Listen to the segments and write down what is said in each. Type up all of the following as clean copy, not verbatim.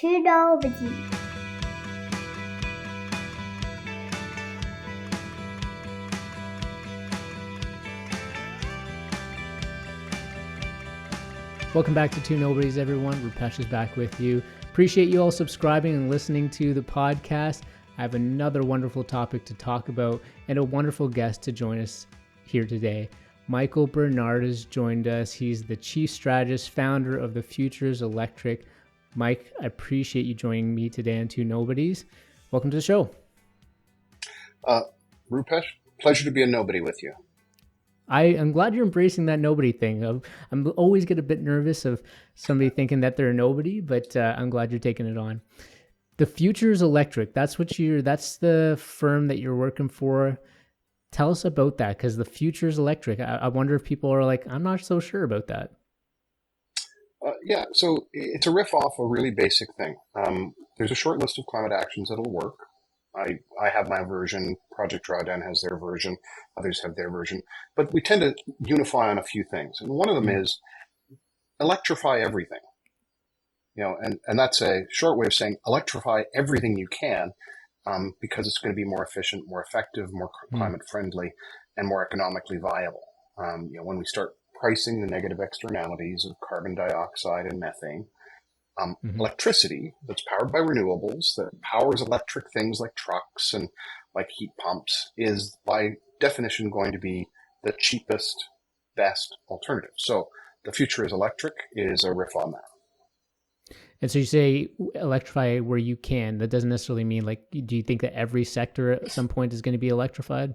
to nobody. Welcome back to Two Nobodies, everyone. Rupesh is back with you. Appreciate you all subscribing and listening to the podcast. I have another wonderful topic to talk about and a wonderful guest to join us here today. Michael Barnard has joined us. He's the chief strategist, founder of the Futures Electric. Mike, I appreciate you joining me today on Two Nobodies. Welcome to the show. Rupesh, pleasure to be a nobody with you. I'm glad you're embracing that nobody thing. I'm always get a bit nervous of somebody thinking that they're a nobody, but I'm glad you're taking it on. The Futures Electric, that's the firm that you're working for. Tell us about that, because the Futures Electric, I wonder if people are like, I'm not so sure about that. So it's a riff off a really basic thing. There's a short list of climate actions that'll work. I have my version, Project Drawdown has their version, others have their version, but we tend to unify on a few things. And one of them is electrify everything. And that's a short way of saying electrify everything you can, because it's going to be more efficient, more effective, more climate friendly, and more economically viable. When we start pricing the negative externalities of carbon dioxide and methane, electricity that's powered by renewables, that powers electric things like trucks and like heat pumps, is by definition going to be the cheapest, best alternative. So the future is electric is a riff on that. And so you say electrify where you can. That doesn't necessarily mean, like, do you think that every sector at some point is going to be electrified?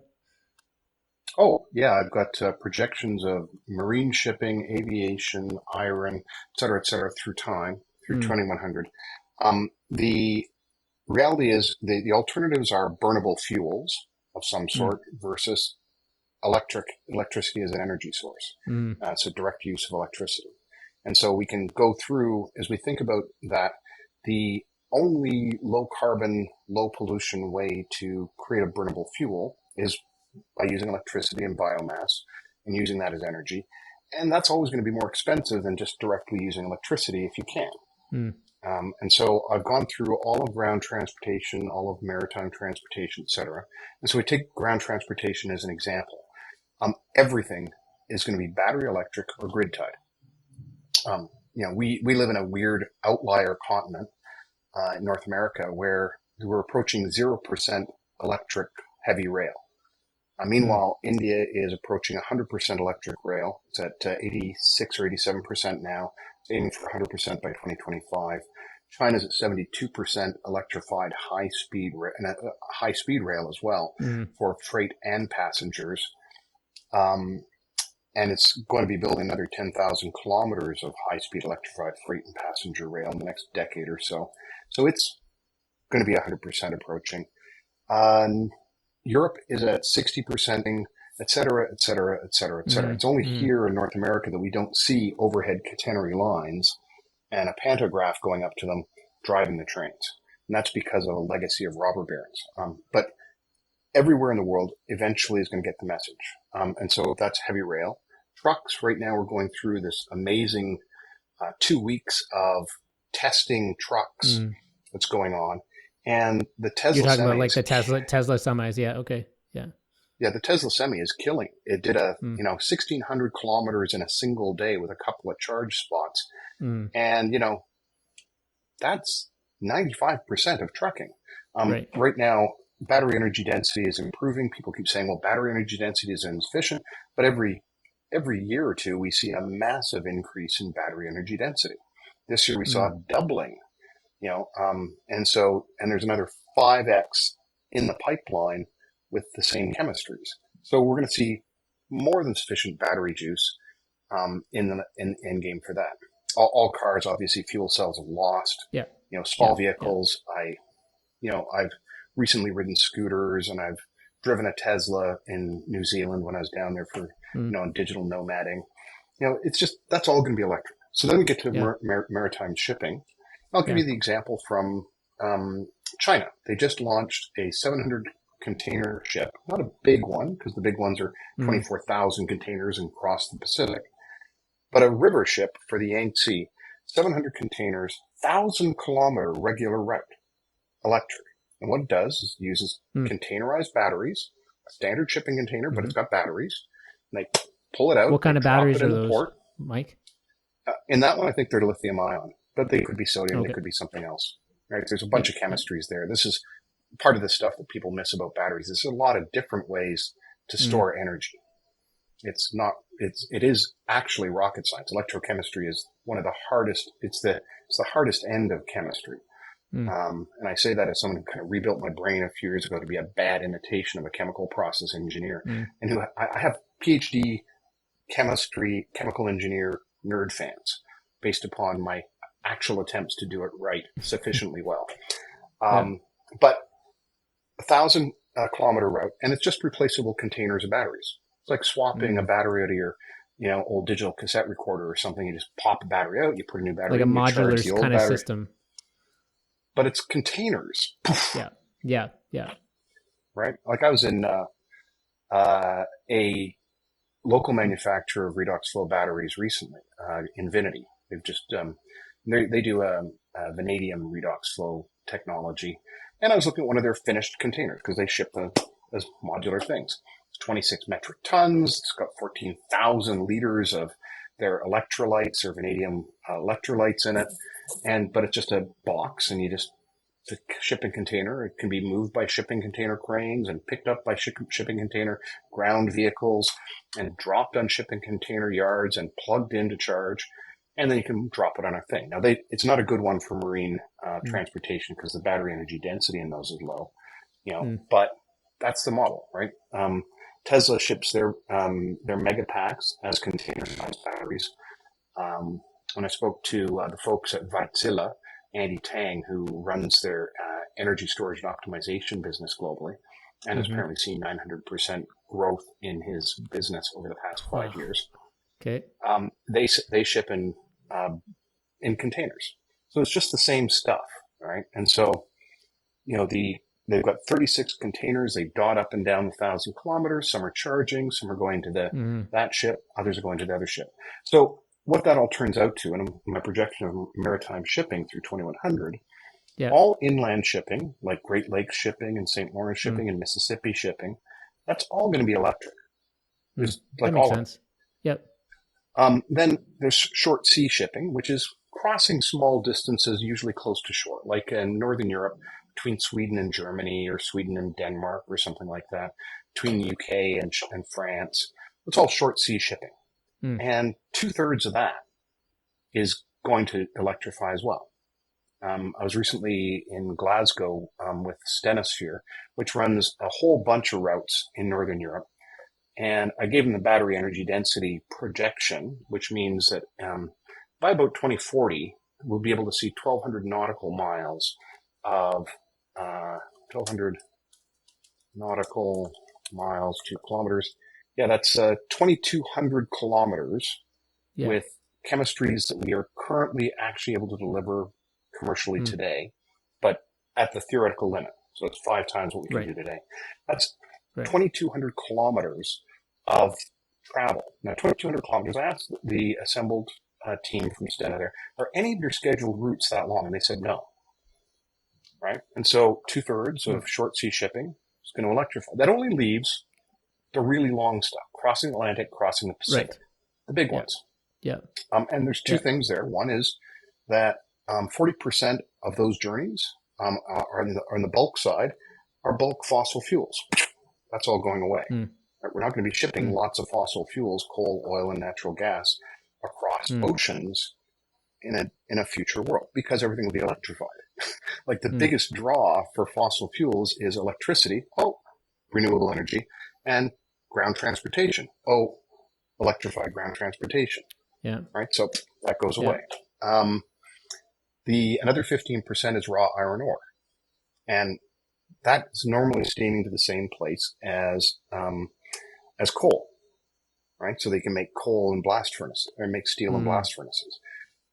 Oh, yeah. I've got projections of marine shipping, aviation, iron, et cetera, through time. Through 2100. The reality is the alternatives are burnable fuels of some sort versus electricity as an energy source. So direct use of electricity. And so we can go through, as we think about that, the only low carbon, low pollution way to create a burnable fuel is by using electricity and biomass and using that as energy. And that's always going to be more expensive than just directly using electricity if you can. And so I've gone through all of ground transportation, all of maritime transportation, et cetera. And so we take ground transportation as an example. Everything is going to be battery electric or grid tied. We live in a weird outlier continent, in North America, where we're approaching 0% electric heavy rail. Meanwhile, India is approaching 100% electric rail. It's at 86 or 87% now, aiming for 100% by 2025. China's at 72% electrified high-speed rail as well for freight and passengers. And it's going to be building another 10,000 kilometers of high-speed electrified freight and passenger rail in the next decade or so. So it's going to be 100% approaching. Europe is at 60%, et cetera, et cetera, et cetera, et cetera. It's only here in North America that we don't see overhead catenary lines and a pantograph going up to them driving the trains. And that's because of a legacy of robber barons. But everywhere in the world eventually is going to get the message. And so that's heavy rail. Trucks, right now we're going through this amazing 2 weeks of testing trucks that's going on. And the Tesla You're talking semis, about like the Tesla semis. Yeah. Okay. Yeah. Yeah. The Tesla semi is killing. It did 1,600 kilometers in a single day with a couple of charge spots. And, that's 95% of trucking. Right now, battery energy density is improving. People keep saying, well, battery energy density is insufficient, but every year or two, we see a massive increase in battery energy density. This year we saw a doubling. And there's another 5x in the pipeline with the same chemistries. So we're going to see more than sufficient battery juice in the end game for that. All cars, obviously, fuel cells have lost. Yeah. Small vehicles. Yeah. I've recently ridden scooters, and I've driven a Tesla in New Zealand when I was down there for digital nomading. It's just that's all going to be electric. So then we get to maritime shipping. I'll give you the example from China. They just launched a 700 container ship, not a big one, because the big ones are 24,000 containers and cross the Pacific, but a river ship for the Yangtze, 700 containers, 1,000-kilometer regular route, electric. And what it does is it uses containerized batteries, a standard shipping container, but it's got batteries. And they pull it out. What kind of batteries are those, port. Mike? In that one, I think they're lithium ion, but they could be sodium. They could be something else. Right? There's a bunch of chemistries there. This is part of the stuff that people miss about batteries. There's a lot of different ways to store energy. It is actually rocket science. Electrochemistry is one of the hardest. It's the hardest end of chemistry. And I say that as someone who kind of rebuilt my brain a few years ago to be a bad imitation of a chemical process engineer, and who I have PhD chemical engineer nerd fans based upon my actual attempts to do it right sufficiently well. But 1,000-kilometer route, and it's just replaceable containers of batteries. It's like swapping a battery out of your, old digital cassette recorder or something. You just pop a battery out, you put a new battery like in, a modular kind of system. But it's containers. Yeah. Right? Like I was in a local manufacturer of redox flow batteries recently, Invinity. They've just they do a vanadium redox flow technology, and I was looking at one of their finished containers because they ship them as modular things. It's 26 metric tons. It's got 14,000 liters of their electrolytes or vanadium electrolytes in it, but it's just a box, and it's a shipping container. It can be moved by shipping container cranes and picked up by shipping container ground vehicles and dropped on shipping container yards and plugged in to charge. And then you can drop it on a thing. Now, it's not a good one for marine transportation because the battery energy density in those is low, but that's the model, right? Tesla ships their mega packs as container-sized batteries. When I spoke to the folks at Wärtsilä, Andy Tang, who runs their energy storage and optimization business globally, and has apparently seen 900% growth in his business over the past 5 years. Okay. They ship in containers, so it's just the same stuff, right? And so, they've got 36 containers. They dot up and down 1,000 kilometers. Some are charging, some are going to that ship, others are going to the other ship. So what that all turns out to, and my projection of maritime shipping through 2100, all inland shipping, like Great Lakes shipping and St. Lawrence shipping and Mississippi shipping, that's all going to be electric. That makes sense. Yep. Then there's short sea shipping, which is crossing small distances, usually close to shore, like in Northern Europe, between Sweden and Germany, or Sweden and Denmark, or something like that, between the UK and France. It's all short sea shipping. And 2/3 of that is going to electrify as well. I was recently in Glasgow with Stenosphere, which runs a whole bunch of routes in Northern Europe. And I gave them the battery energy density projection, which means that by about 2040, we'll be able to see 1,200 nautical miles of 1,200 nautical miles to kilometers. Yeah, that's 2,200 kilometers with chemistries that we are currently actually able to deliver commercially today, but at the theoretical limit. So it's 5 times what we can do today. That's 2,200 kilometers of travel. Now, 2,200 kilometers, I asked the assembled team from Stena there, are any of your scheduled routes that long? And they said no. Right? And so 2/3 of short sea shipping is going to electrify. That only leaves the really long stuff, crossing the Atlantic, crossing the Pacific, the big ones. Yeah. And there's two things there. One is that 40% of those journeys are on the bulk side, are bulk fossil fuels. That's all going away. Right? We're not going to be shipping lots of fossil fuels, coal, oil, and natural gas across oceans in a future world because everything will be electrified. Like the biggest draw for fossil fuels is electricity, renewable energy, and ground transportation, electrified ground transportation. Yeah. Right. So that goes away. Another 15% is raw iron ore, and that's normally steaming to the same place as coal, right? So they can make coal in blast furnaces or make steel in blast furnaces.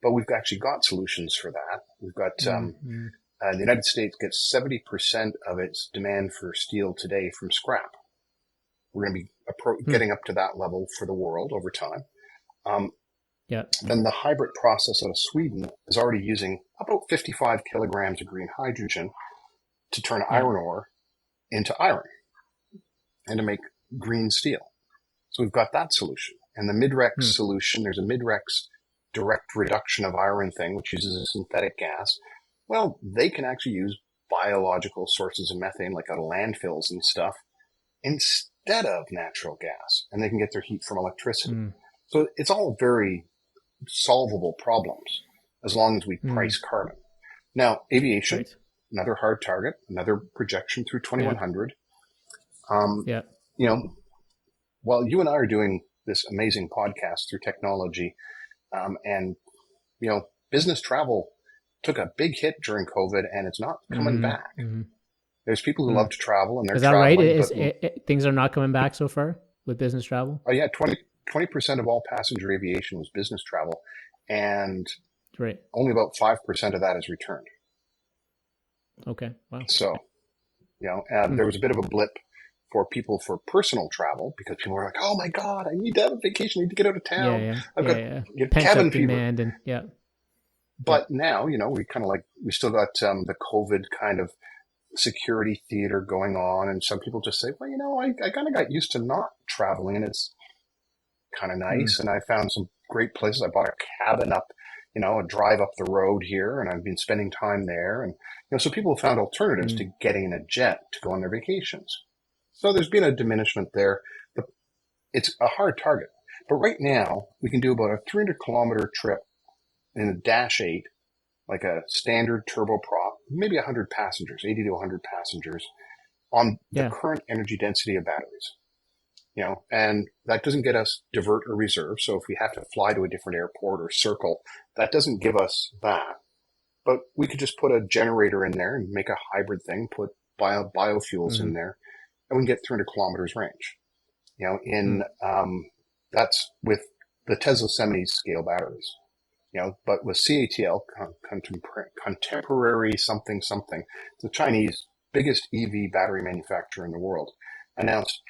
But we've actually got solutions for that. We've got the United States gets 70% of its demand for steel today from scrap. We're going to be getting up to that level for the world over time. Yeah. Then the hybrid process out of Sweden is already using about 55 kilograms of green hydrogen to turn Yeah. iron ore into iron and to make green steel. So we've got that solution. And the Midrex solution, there's a Midrex direct reduction of iron thing, which uses a synthetic gas. Well, they can actually use biological sources of methane, like out of landfills and stuff, instead of natural gas. And they can get their heat from electricity. So it's all very solvable problems as long as we price carbon. Now, aviation, another hard target, another projection through 2100. You know, while you and I are doing this amazing podcast through technology, and, you know, business travel took a big hit during COVID and it's not coming back. There's people who love to travel and they're traveling. Is that right? Things are not coming back so far with business travel? Oh, yeah. 20% of all passenger aviation was business travel, and only about 5% of that is returned. Okay. Wow. So, you know, there was a bit of a blip for people for personal travel because people were like, oh my God, I need to have a vacation. I need to get out of town. I've got cabin fever. And, But now, you know, we still got the COVID kind of security theater going on. And some people just say, well, you know, I kind of got used to not traveling and it's kind of nice. And I found some great places. I bought a cabin up, you know, a drive up the road here, and I've been spending time there. And, you know, so people have found alternatives to getting in a jet to go on their vacations. So there's been a diminishment there. It's a hard target. But right now, we can do about a 300-kilometer trip in a Dash 8, like a standard turboprop, maybe 100 passengers, 80 to 100 passengers, on the current energy density of batteries. You know, and that doesn't get us divert or reserve. So if we have to fly to a different airport or circle, that doesn't give us that. But we could just put a generator in there and make a hybrid thing, put biofuels in there, and we can get 300 kilometers range. You know, in that's with the Tesla semi-scale batteries. You know, but with CATL, contemporary something, the Chinese biggest EV battery manufacturer in the world, announced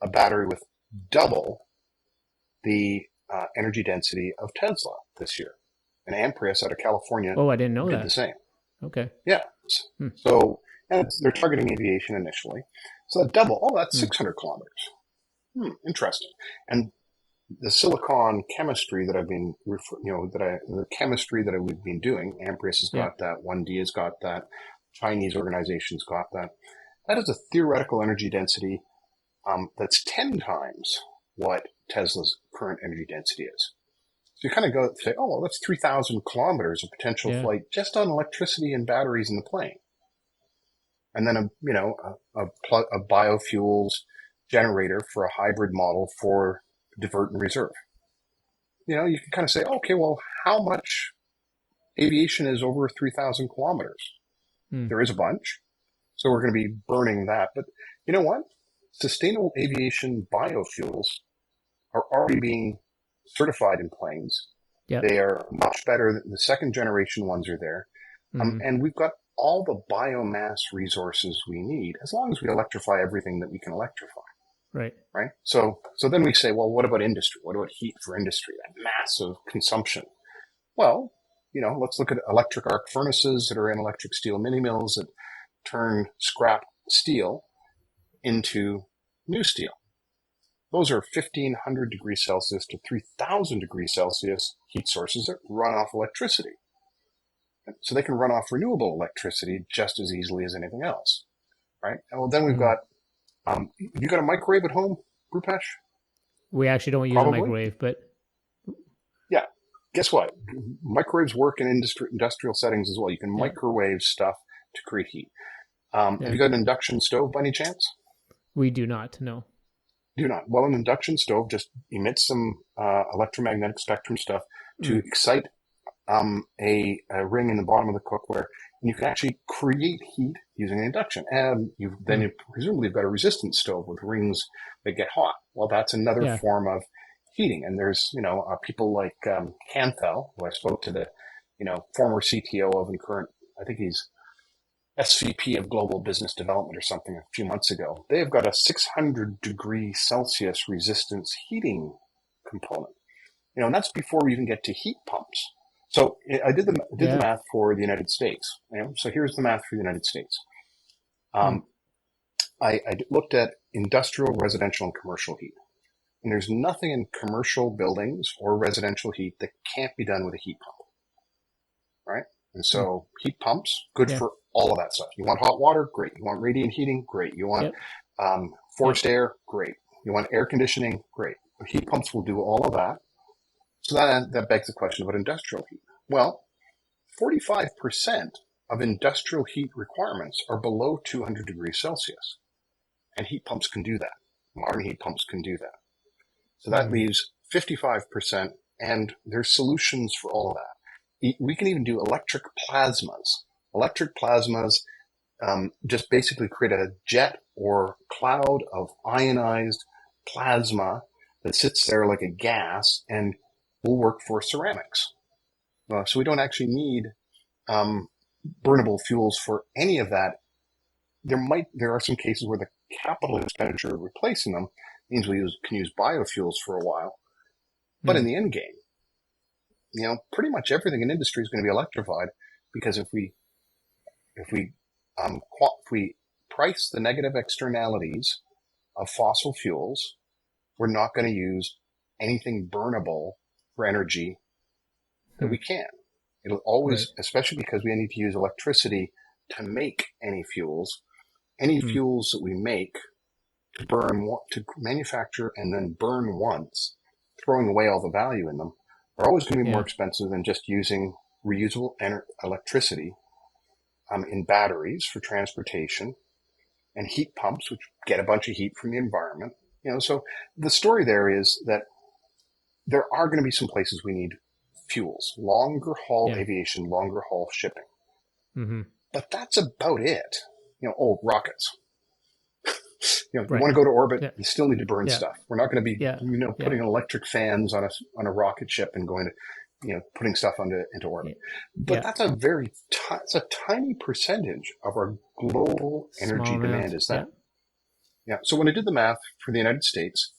a battery with double the energy density of Tesla this year. And Amprius out of California I didn't know did that. the same. Okay. Yeah. So, and they're targeting aviation initially. So that double, that's 600 kilometers. Interesting. And the silicon chemistry that I've been, the chemistry that we've been doing, Amprius has got that, 1D has got that, Chinese organizations got that. That is a theoretical energy density that's 10 times what Tesla's current energy density is. So you kind of go and say, oh, well, that's 3,000 kilometers of potential flight just on electricity and batteries in the plane. And then a biofuels generator for a hybrid model for divert and reserve. You know, you can kind of say, okay, well, how much aviation is over 3,000 kilometers? There is a bunch. So we're going to be burning that. But you know what? Sustainable aviation biofuels are already being certified in planes. They are much better. The second generation ones are there. And we've got all the biomass resources we need as long as we electrify everything that we can electrify. Right. So then we say, well, what about industry? What about heat for industry? That massive consumption. Well, you know, let's look at electric arc furnaces that are in electric steel mini mills that turn scrap steel into new steel. Those are 1,500 degrees Celsius to 3,000 degrees Celsius heat sources that run off electricity. So they can run off renewable electricity just as easily as anything else, right? And well, then we've got, you got a microwave at home, Rupesh? We actually don't use a microwave, but... Yeah. Guess what? Microwaves work in industrial settings as well. You can microwave stuff to create heat. Have you got an induction stove by any chance? We do not, no. Do not. Well, an induction stove just emits some electromagnetic spectrum stuff to excite a ring in the bottom of the cookware, and you can actually create heat using an induction. And presumably you've got a resistance stove with rings that get hot. Well, that's another form of heating. And there's, people like Canthel, who I spoke to, the, former CTO of and current, I think he's SVP of Global Business Development or something a few months ago. They've got a 600 degree Celsius resistance heating component. And that's before we even get to heat pumps. So I did the math for the United States. So here's the math for the United States. I looked at industrial, residential, and commercial heat. And there's nothing in commercial buildings or residential heat that can't be done with a heat pump, right? And so heat pumps, good for all of that stuff. You want hot water? Great. You want radiant heating? Great. You want forced air? Great. You want air conditioning? Great. Heat pumps will do all of that. So that begs the question about industrial heat. Well, 45% of industrial heat requirements are below 200 degrees Celsius. And heat pumps can do that. Modern heat pumps can do that. So that leaves 55%, and there's solutions for all of that. We can even do electric plasmas. Electric plasmas just basically create a jet or cloud of ionized plasma that sits there like a gas and will work for ceramics. So we don't actually need burnable fuels for any of that. There are some cases where the capital expenditure of replacing them means we can use biofuels for a while. But in the end game, pretty much everything in industry is going to be electrified, because if we price the negative externalities of fossil fuels, we're not going to use anything burnable for energy that we can. It'll always, especially because we need to use electricity to make any fuels. Any fuels that we make to manufacture and then burn once, throwing away all the value in them, are always going to be more expensive than just using reusable electricity in batteries for transportation, and heat pumps, which get a bunch of heat from the environment. So the story there is that there are going to be some places we need fuels, longer haul aviation, longer haul shipping. But that's about it. Rockets. You want to go to orbit, you still need to burn stuff. We're not going to be, putting electric fans on a rocket ship and going to, putting stuff into orbit. But that's it's a tiny percentage of our global energy demand. Is that? Yeah. So when I did the math for the United States,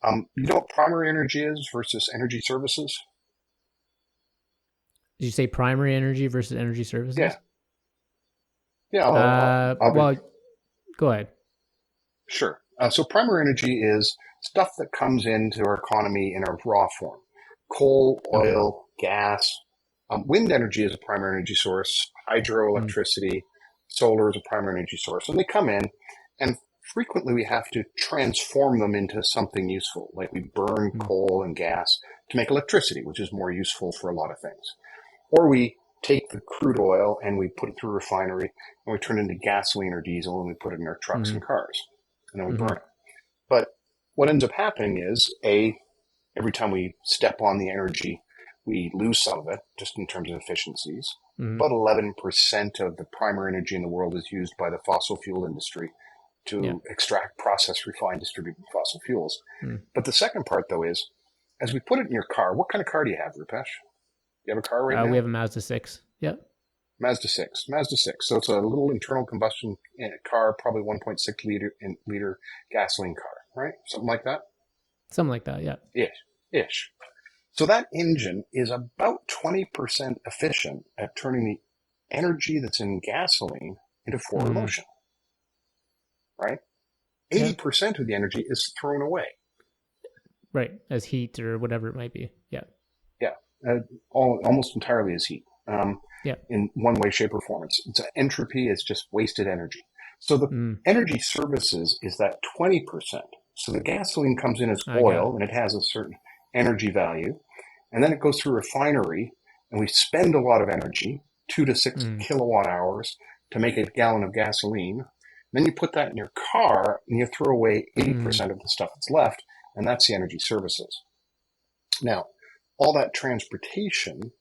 you know what primary energy is versus energy services? Did you say primary energy versus energy services? Yeah. Yeah. Well, go ahead. Sure. So primary energy is stuff that comes into our economy in a raw form. Coal, oil, gas. Wind energy is a primary energy source. Hydroelectricity, solar is a primary energy source. And they come in, and frequently we have to transform them into something useful. Like we burn coal and gas to make electricity, which is more useful for a lot of things. Or we take the crude oil and we put it through a refinery and we turn it into gasoline or diesel and we put it in our trucks and cars. And then we burn it. But what ends up happening is, every time we step on the energy, we lose some of it, just in terms of efficiencies. About 11% of the primary energy in the world is used by the fossil fuel industry to extract, process, refine, distribute fossil fuels. But the second part, though, is, as we put it in your car, what kind of car do you have, Rupesh? You have a car right now? We have a Mazda 6. Yep. Mazda 6. So it's a little internal combustion car, probably 1.6 liter gasoline car, right? Something like that? Something like that, yeah. Ish. So that engine is about 20% efficient at turning the energy that's in gasoline into forward motion, right? 80% of the energy is thrown away. Right, as heat or whatever it might be, yeah. Yeah, almost entirely as heat. In one way, shape, or form. It's entropy, it's just wasted energy. So the energy services is that 20%. So the gasoline comes in as oil, and it has a certain energy value. And then it goes through a refinery, and we spend a lot of energy, 2 to 6 kilowatt hours, to make a gallon of gasoline. Then you put that in your car, and you throw away 80% of the stuff that's left, and that's the energy services. Now, all that transportation,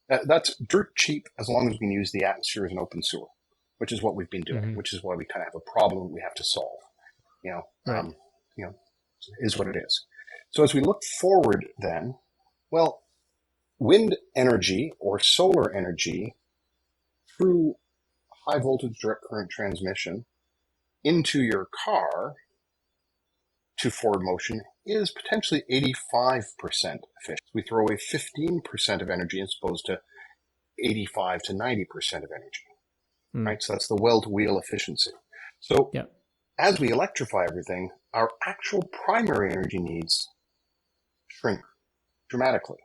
that's dirt cheap as long as we can use the atmosphere as an open sewer, which is what we've been doing, which is why we kind of have a problem we have to solve. Is what it is. So as we look forward then, well, wind energy or solar energy through high voltage direct current transmission into your car to forward motion is potentially 85% efficient. We throw away 15% of energy as opposed to 85 to 90% of energy, right? So that's the well-to-wheel efficiency. So as we electrify everything, our actual primary energy needs shrink dramatically.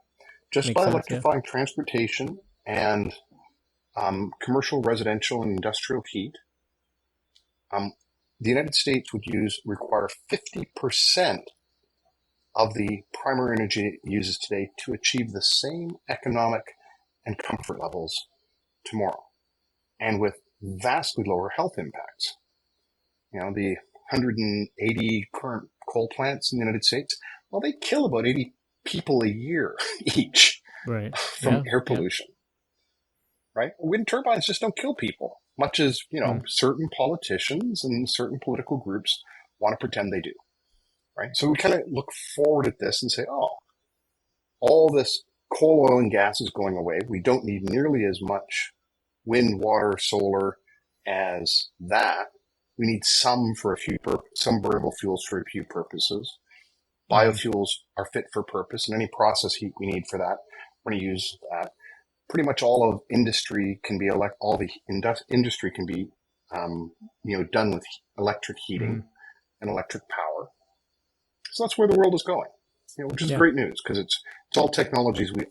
Just by electrifying transportation and commercial, residential, and industrial heat, the United States would require 50% of the primary energy it uses today to achieve the same economic and comfort levels tomorrow, and with vastly lower health impacts. You know, the 180 current coal plants in the United States, well, they kill about 80 people a year each from air pollution, right? Wind turbines just don't kill people, much as, you know, certain politicians and certain political groups want to pretend they do, right? So we kind of look forward at this and say, oh, all this coal, oil, and gas is going away. We don't need nearly as much wind, water, solar as that. We need some for some burnable fuels for a few purposes. Biofuels are fit for purpose, and any process heat we need for that, we're going to use that. Pretty much all of industry can be industry can be done with electric heating and electric power. So that's where the world is going, which is great news, because it's all technologies. We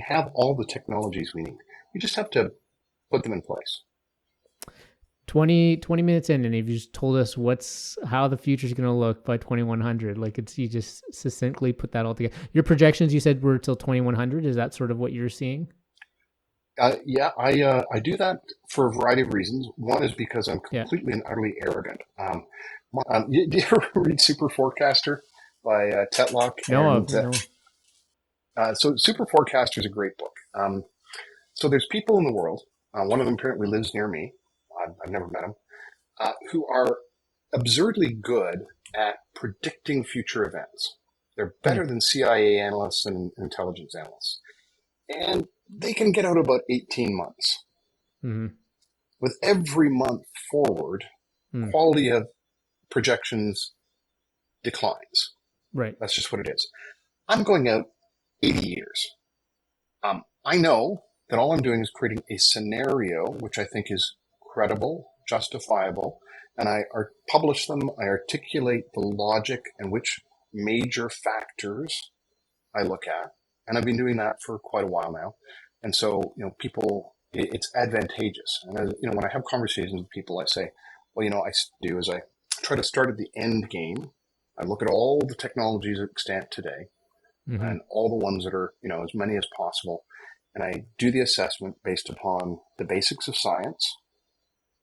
have all the technologies we need. We just have to put them in place. 20 minutes in, and you've just told us how the future is going to look by 2100. You just succinctly put that all together. Your projections, you said, were till 2100. Is that sort of what you're seeing? I do that for a variety of reasons. One is because I'm completely and utterly arrogant. Do you ever read Super Forecaster by Tetlock? No. So Super Forecaster is a great book. So there's people in the world. One of them apparently lives near me. I've never met him, who are absurdly good at predicting future events. They're better than CIA analysts and intelligence analysts. And they can get out about 18 months. With every month forward, quality of projections declines. Right. That's just what it is. I'm going out 80 years. I know that all I'm doing is creating a scenario, which I think is credible, justifiable, and I publish them. I articulate the logic and which major factors I look at, and I've been doing that for quite a while now. And so, people, it's advantageous. And when I have conversations with people, I say, well, I try to start at the end game. I look at all the technologies extant today, and all the ones that are, as many as possible, and I do the assessment based upon the basics of science,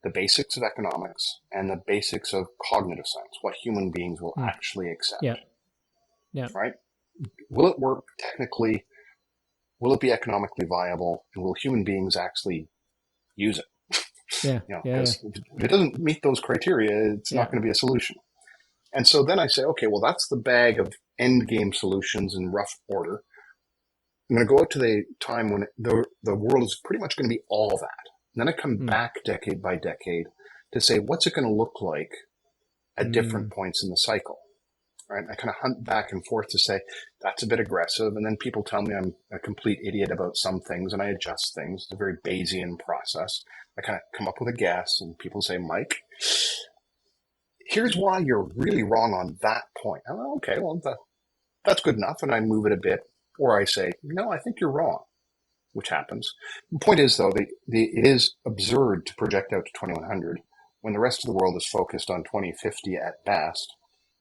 the basics of economics, and the basics of cognitive science, what human beings will actually accept. Yeah. Right? Will it work technically? Will it be economically viable? And will human beings actually use it? Because if it doesn't meet those criteria, it's not going to be a solution. And so then I say, okay, well, that's the bag of end game solutions in rough order. I'm going to go out to the time when the world is pretty much going to be all that. And then I come back decade by decade to say, what's it going to look like at different points in the cycle, right? I kind of hunt back and forth to say, that's a bit aggressive. And then people tell me I'm a complete idiot about some things, and I adjust things. It's a very Bayesian process. I kind of come up with a guess, and people say, Mike, here's why you're really wrong on that point. I'm like, okay, well, that's good enough. And I move it a bit. Or I say, no, I think you're wrong, which happens. The point is, though, it is absurd to project out to 2100 when the rest of the world is focused on 2050 at best,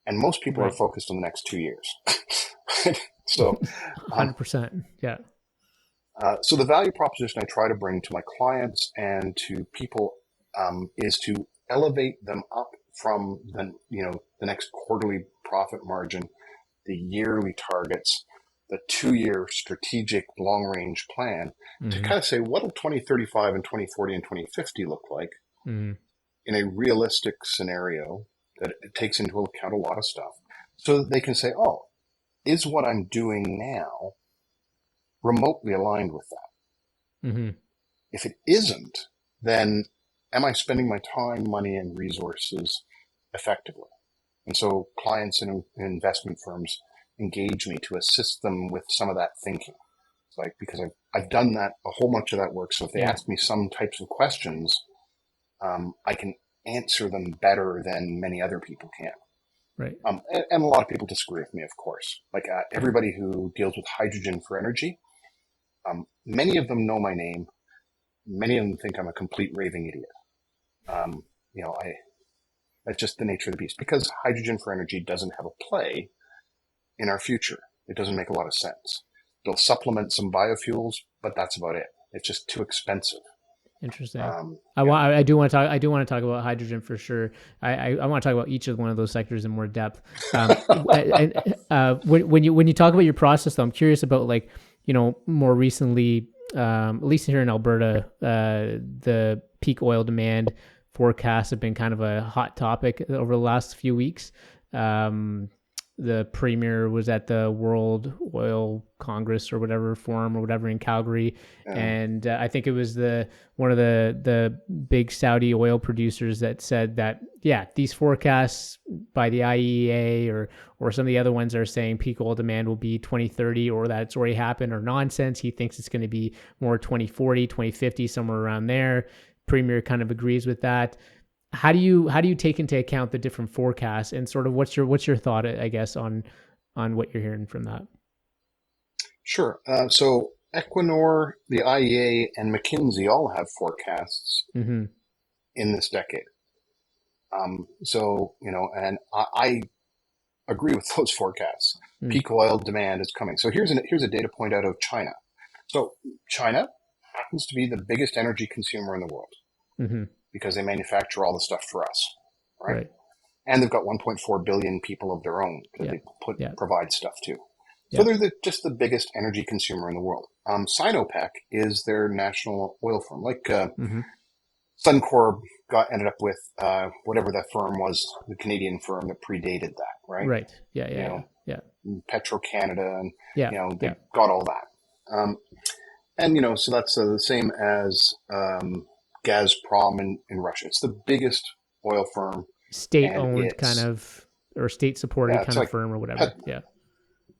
and most people are focused on the next 2 years. So, 100%, yeah. So the value proposition I try to bring to my clients and to people is to elevate them up from the next quarterly profit margin, the yearly targets, the 2-year strategic long-range plan to kind of say, what will 2035 and 2040 and 2050 look like in a realistic scenario that it takes into account a lot of stuff, so that they can say, oh, is what I'm doing now remotely aligned with that? If it isn't, then am I spending my time, money, and resources effectively? And so clients and investment firms engage me to assist them with some of that thinking. It's like, because I've done that, a whole bunch of that work. So if they ask me some types of questions, I can answer them better than many other people can. Right. And a lot of people disagree with me, of course. Like everybody who deals with hydrogen for energy, many of them know my name. Many of them think I'm a complete raving idiot. That's just the nature of the beast, because hydrogen for energy doesn't have a play in our future. It doesn't make a lot of sense. They'll supplement some biofuels, but that's about it. It's just too expensive. Interesting. I do want to talk about hydrogen for sure. I want to talk about each of one of those sectors in more depth. When you talk about your process, though, I'm curious about, like, more recently, at least here in Alberta, the peak oil demand forecasts have been kind of a hot topic over the last few weeks. The premier was at the World Oil Congress or whatever forum or whatever in Calgary, and I think it was one of the big Saudi oil producers that said that these forecasts by the IEA or some of the other ones are saying peak oil demand will be 2030, or that it's already happened, or nonsense. He thinks it's going to be more 2040, 2050, somewhere around there. Premier kind of agrees with that. How do you take into account the different forecasts, and sort of what's your thought, I guess, on what you're hearing from that? Sure. So Equinor, the IEA, and McKinsey all have forecasts in this decade. And I agree with those forecasts. Peak oil demand is coming. So here's a data point out of China. So China happens to be the biggest energy consumer in the world because they manufacture all the stuff for us, right? And they've got 1.4 billion people of their own that they provide stuff to. So they're just the biggest energy consumer in the world. Sinopec is their national oil firm. Like Suncor ended up with whatever that firm was, the Canadian firm that predated that, right? Right. Yeah. Petro-Canada, and they got all that. So that's the same as Gazprom in Russia. It's the biggest oil firm. State-owned kind of, or state-supported kind of firm or whatever.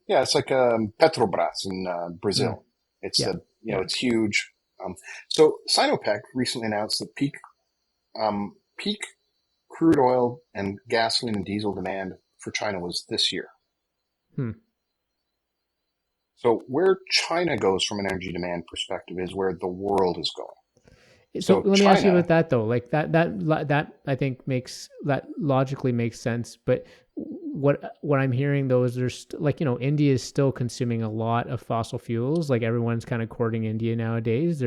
It's like Petrobras in Brazil. It's it's huge. So Sinopec recently announced that peak crude oil and gasoline and diesel demand for China was this year. So where China goes from an energy demand perspective is where the world is going. So let me ask you about that, though. Like that I think logically makes sense. But what I'm hearing, though, is there's India is still consuming a lot of fossil fuels. Like, everyone's kind of courting India nowadays.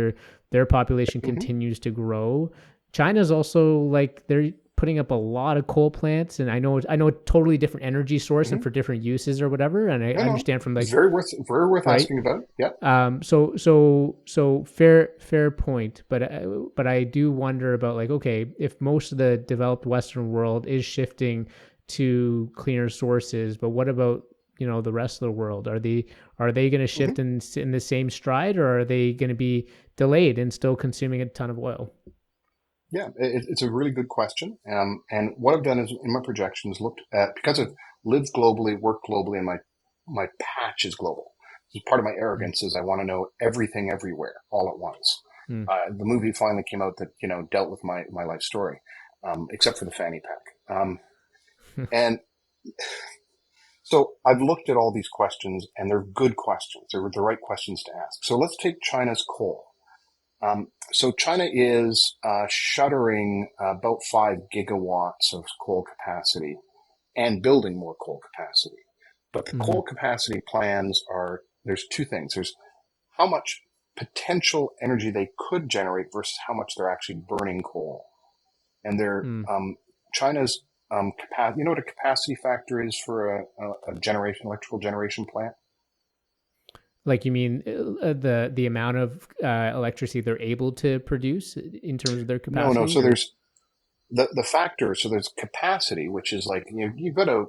Their population continues to grow. China's also, like, they're putting up a lot of coal plants, and I know a totally different energy source and for different uses or whatever. And I understand from, like, it's very worth asking about. Yeah. So fair point. But I do wonder about, like, okay, if most of the developed Western world is shifting to cleaner sources, but what about the rest of the world? Are they going to shift in the same stride, or are they going to be delayed and still consuming a ton of oil? Yeah, it's a really good question. And what I've done is, in my projections, looked at, because I've lived globally, worked globally, and my patch is global. So part of my arrogance is I want to know everything everywhere all at once. The movie finally came out that, dealt with my life story, except for the fanny pack. And so I've looked at all these questions, and they're good questions. They're the right questions to ask. So let's take China's coal. So China is shuttering about 5 gigawatts of coal capacity and building more coal capacity. But the coal capacity plans there's two things. There's how much potential energy they could generate versus how much they're actually burning coal. And China's capacity, what a capacity factor is for a electrical generation plant? Like, you mean the amount of electricity they're able to produce in terms of their capacity? No. So there's the factor. So there's capacity, which is like, you've got a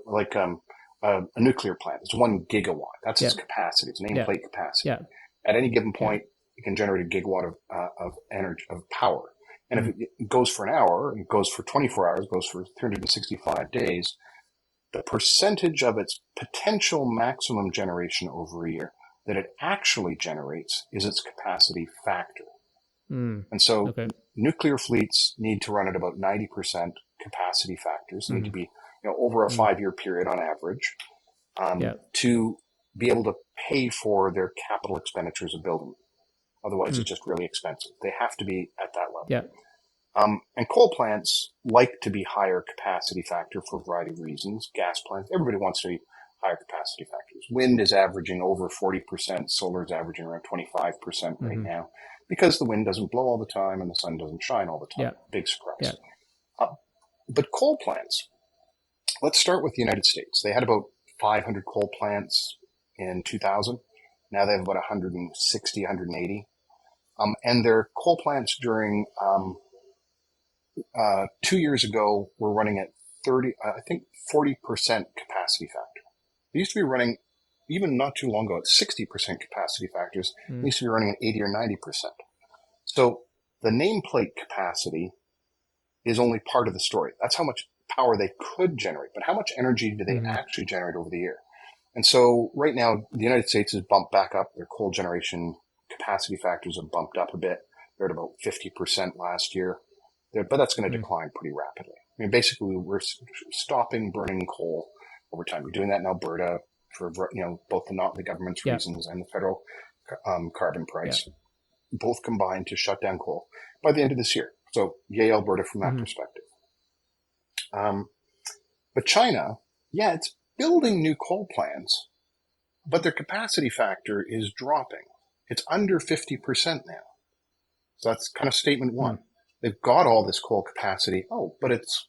nuclear plant. It's 1 gigawatt. That's its capacity. It's nameplate capacity. Yeah. At any given point, it can generate a gigawatt of energy, of power. And if it goes for an hour, it goes for 24 hours, goes for 365 days, the percentage of its potential maximum generation over a year that it actually generates is its capacity factor. And so nuclear fleets need to run at about 90% capacity factors, need to be over a 5-year period on average, to be able to pay for their capital expenditures of building. Otherwise, it's just really expensive. They have to be at that level. And coal plants like to be higher capacity factor for a variety of reasons. Gas plants, everybody wants to be higher capacity factors. Wind is averaging over 40%. Solar is averaging around 25% right now because the wind doesn't blow all the time and the sun doesn't shine all the time. Big surprise. But coal plants, let's start with the United States. They had about 500 coal plants in 2000. Now they have about 160, 180. And their coal plants during 2 years ago were running at 40% capacity factor. They used to be running, even not too long ago, at 60% capacity factors. They used to be running at 80 or 90%. So the nameplate capacity is only part of the story. That's how much power they could generate, but how much energy do they actually generate over the year? And so right now, the United States has bumped back up. Their coal generation capacity factors have bumped up a bit. They're at about 50% last year. But that's going to decline pretty rapidly. I mean, basically, we're stopping burning coal over time. We're doing that in Alberta for both the government's reasons and the federal carbon price, both combined to shut down coal by the end of this year. So yay, Alberta from that perspective. But China, it's building new coal plants, but their capacity factor is dropping. It's under 50% now. So that's kind of statement one. They've got all this coal capacity. But it's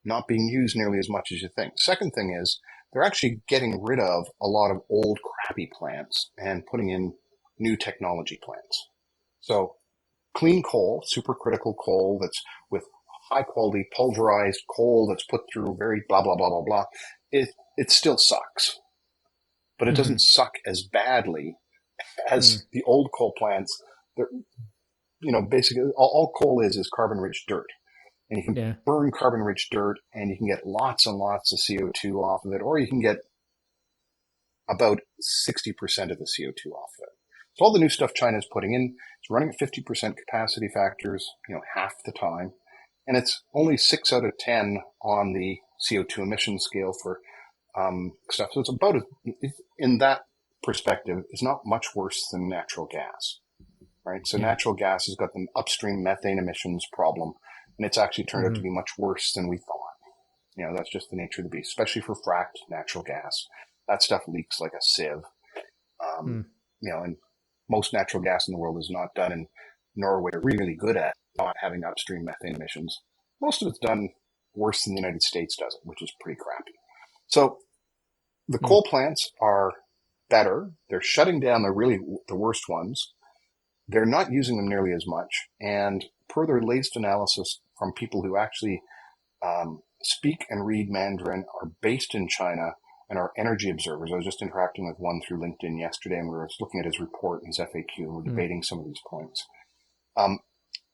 not being used nearly as much as you think. Second thing is they're actually getting rid of a lot of old crappy plants and putting in new technology plants. So clean coal, supercritical coal that's with high quality pulverized coal that's put through very blah, blah, blah, blah, blah. It still sucks, but it doesn't suck as badly as the old coal plants. Basically all coal is carbon rich dirt, and you can burn carbon rich dirt and you can get lots and lots of CO2 off of it, or you can get about 60% of the CO2 off of it. So all the new stuff China is putting in, it's running at 50% capacity factors, half the time. And it's only 6 out of 10 on the CO2 emission scale for stuff. So it's about, in that perspective, it's not much worse than natural gas, right? So natural gas has got the upstream methane emissions problem, and it's actually turned out to be much worse than we thought. That's just the nature of the beast, especially for fracked natural gas. That stuff leaks like a sieve. And most natural gas in the world is not done in Norway. Are really good at not having upstream methane emissions. Most of it's done worse than the United States does it, which is pretty crappy. So the coal plants are better. They're shutting down the worst ones. They're not using them nearly as much. And per the latest analysis from people who actually speak and read Mandarin, are based in China, and are energy observers. I was just interacting with one through LinkedIn yesterday, and we were looking at his report and his FAQ, and we're debating some of these points.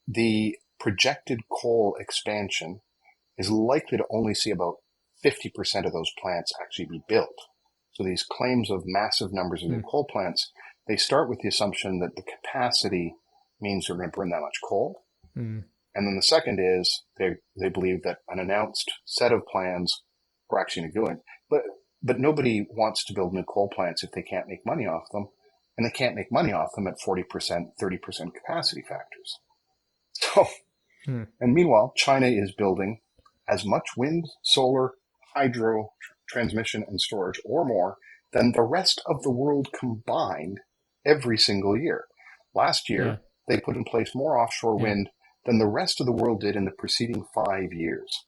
The projected coal expansion is likely to only see about 50% of those plants actually be built. So these claims of massive numbers of new coal plants, they start with the assumption that the capacity means they're going to burn that much coal. And then the second is they believe that an announced set of plans are actually going to do it. But nobody wants to build new coal plants if they can't make money off them. And they can't make money off them at 40%, 30% capacity factors. So, and meanwhile, China is building as much wind, solar, hydro, transmission, and storage or more than the rest of the world combined every single year. Last year, they put in place more offshore wind than the rest of the world did in the preceding 5 years.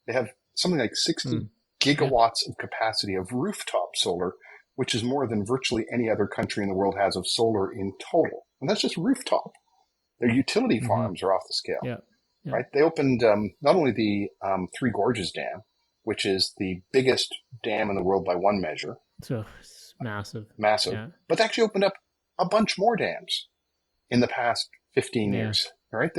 They have something like 60 gigawatts of capacity of rooftop solar, which is more than virtually any other country in the world has of solar in total. And that's just rooftop. Their utility farms are off the scale, right? They opened not only the Three Gorges Dam, which is the biggest dam in the world by one measure. So it's massive. But they actually opened up a bunch more dams in the past 15 years, right?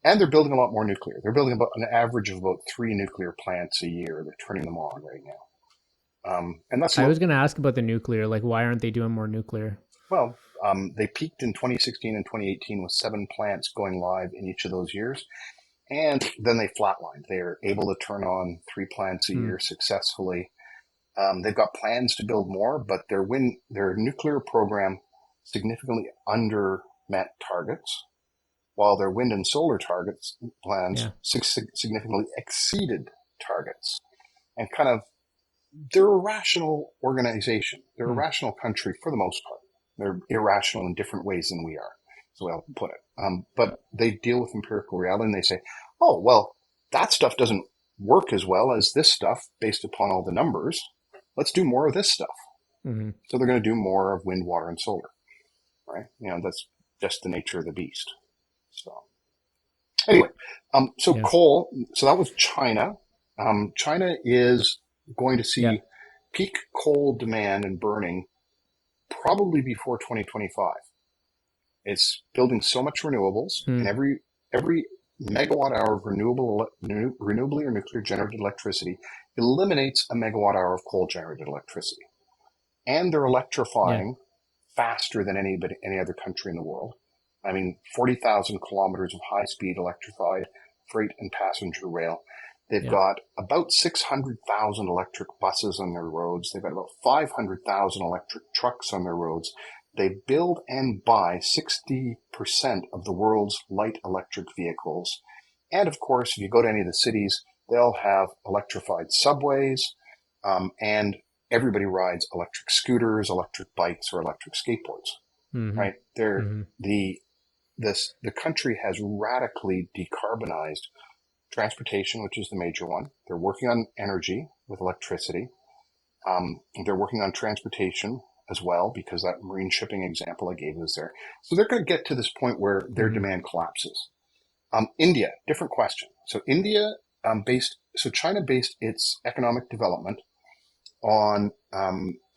And they're building a lot more nuclear. They're building about an average of about 3 nuclear plants a year. They're turning them on right now. And that's I was going to ask about the nuclear. Like, why aren't they doing more nuclear? well, they peaked in 2016 and 2018 with 7 plants going live in each of those years. And then they flatlined. They're able to turn on 3 plants a year successfully. They've got plans to build more, but their nuclear program significantly under met targets, while their wind and solar plans significantly exceeded targets. And kind of, they're a rational organization. They're a rational country for the most part. They're irrational in different ways than we are, so I'll put it. But they deal with empirical reality, and they say, oh, well, that stuff doesn't work as well as this stuff based upon all the numbers. Let's do more of this stuff. Mm-hmm. So they're going to do more of wind, water, and solar, right? That's just the nature of the beast. So anyway, coal, so that was China. China is going to see peak coal demand and burning probably before 2025. It's building so much renewables, and every megawatt hour of renewably or nuclear generated electricity eliminates a megawatt hour of coal generated electricity. And they're electrifying faster than any other country in the world. I mean, 40,000 kilometers of high-speed electrified freight and passenger rail. They've got about 600,000 electric buses on their roads. They've got about 500,000 electric trucks on their roads. They build and buy 60% of the world's light electric vehicles. And of course, if you go to any of the cities, they'll have electrified subways, and everybody rides electric scooters, electric bikes, or electric skateboards. Right? The country has radically decarbonized transportation, which is the major one. They're working on energy with electricity. They're working on transportation as well, because that marine shipping example I gave was there. So they're going to get to this point where their demand collapses. India, different question. So China based its economic development on,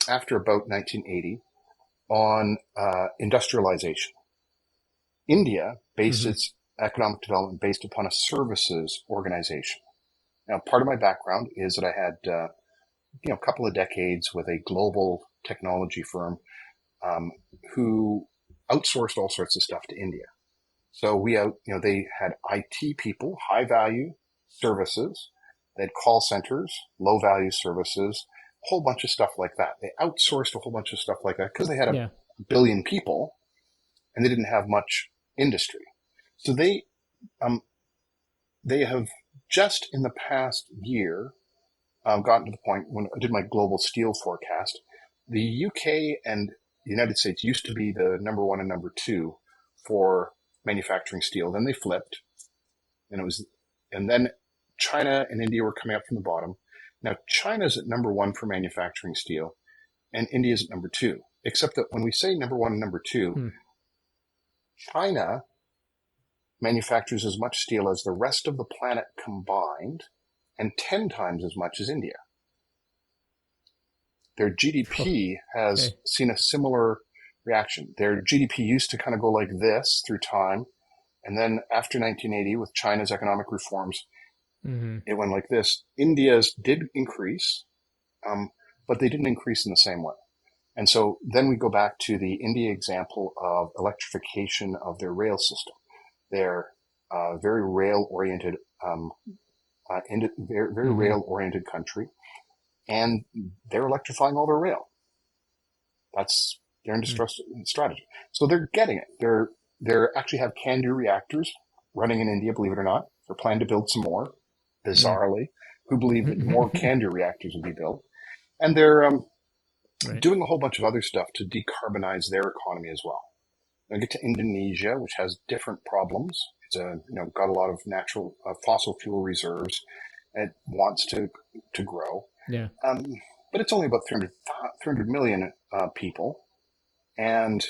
after about 1980, on industrialization. India based its economic development based upon a services organization. Now, part of my background is that I had, a couple of decades with a global technology firm, who outsourced all sorts of stuff to India. So they had IT people, high value services. They had call centers, low value services, a whole bunch of stuff like that. They outsourced a whole bunch of stuff like that because they had a billion people and they didn't have much industry. So they have just in the past year gotten to the point when I did my global steel forecast. The UK and the United States used to be the number 1 and number 2 for manufacturing steel. Then they flipped, and then China and India were coming up from the bottom. Now China's at number 1 for manufacturing steel, and India's at number 2. Except that when we say number 1 and number 2, China manufactures as much steel as the rest of the planet combined, and 10 times as much as India. Their GDP has seen a similar reaction. Their GDP used to kind of go like this through time. And then after 1980, with China's economic reforms, it went like this. India's did increase, but they didn't increase in the same way. And so then we go back to the India example of electrification of their rail system. They're very rail-oriented, very rail-oriented country, and they're electrifying all their rail. That's their industrial strategy. So they're getting it. They're actually have CANDU reactors running in India, believe it or not. They're planning to build some more, bizarrely. Who believe that more CANDU reactors will be built? And they're doing a whole bunch of other stuff to decarbonize their economy as well. I get to Indonesia, which has different problems. It's got a lot of natural fossil fuel reserves. It wants to grow. Yeah. But it's only about 300 million people. And,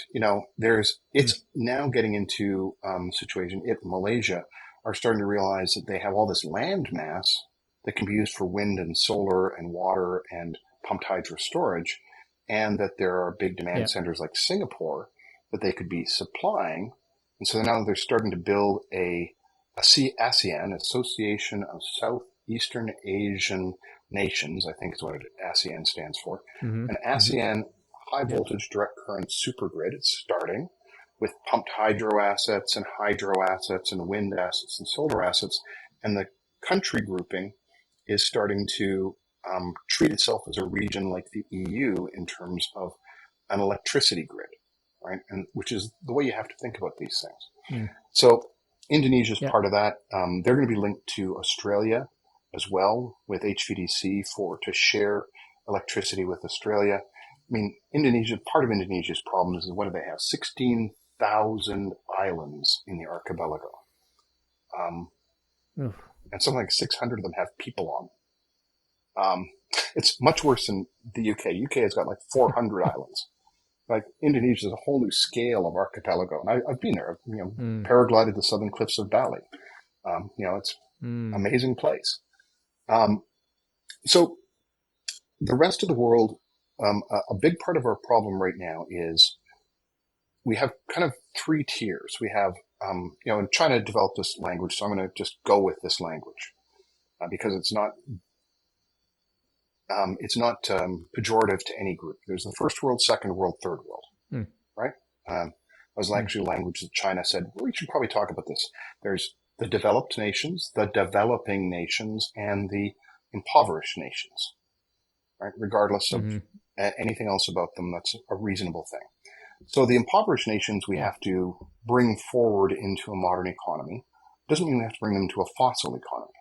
it's now getting into situation. Malaysia are starting to realize that they have all this land mass that can be used for wind and solar and water and pumped hydro storage, and that there are big demand centers like Singapore that they could be supplying. And so now they're starting to build a ASEAN, Association of Southeastern Asian Nations, I think is what ASEAN stands for. Mm-hmm. An Mm-hmm. ASEAN high Yep. voltage direct current supergrid. It's starting with pumped hydro assets and wind assets and solar assets. And the country grouping is starting to treat itself as a region like the EU in terms of an electricity grid, right? And which is the way you have to think about these things. Mm. So Indonesia is Yep. part of that. They're going to be linked to Australia as well with HVDC to share electricity with Australia. I mean, part of Indonesia's problems is what do they have? 16,000 islands in the archipelago. And something like 600 of them have people on. It's much worse than the UK. UK has got like 400 islands. Like Indonesia is a whole new scale of archipelago. And I've been there, paraglided the southern cliffs of Bali. It's an amazing place. So the rest of the world, a big part of our problem right now is we have kind of three tiers. We have, and China developed this language, so I'm going to just go with this language because it's not pejorative to any group. There's the first world, second world, third world, right? That was actually language that China said, well, we should probably talk about this. There's the developed nations, the developing nations, and the impoverished nations, right? Regardless of anything else about them, that's a reasonable thing. So the impoverished nations we have to bring forward into a modern economy. Doesn't mean we have to bring them to a fossil economy.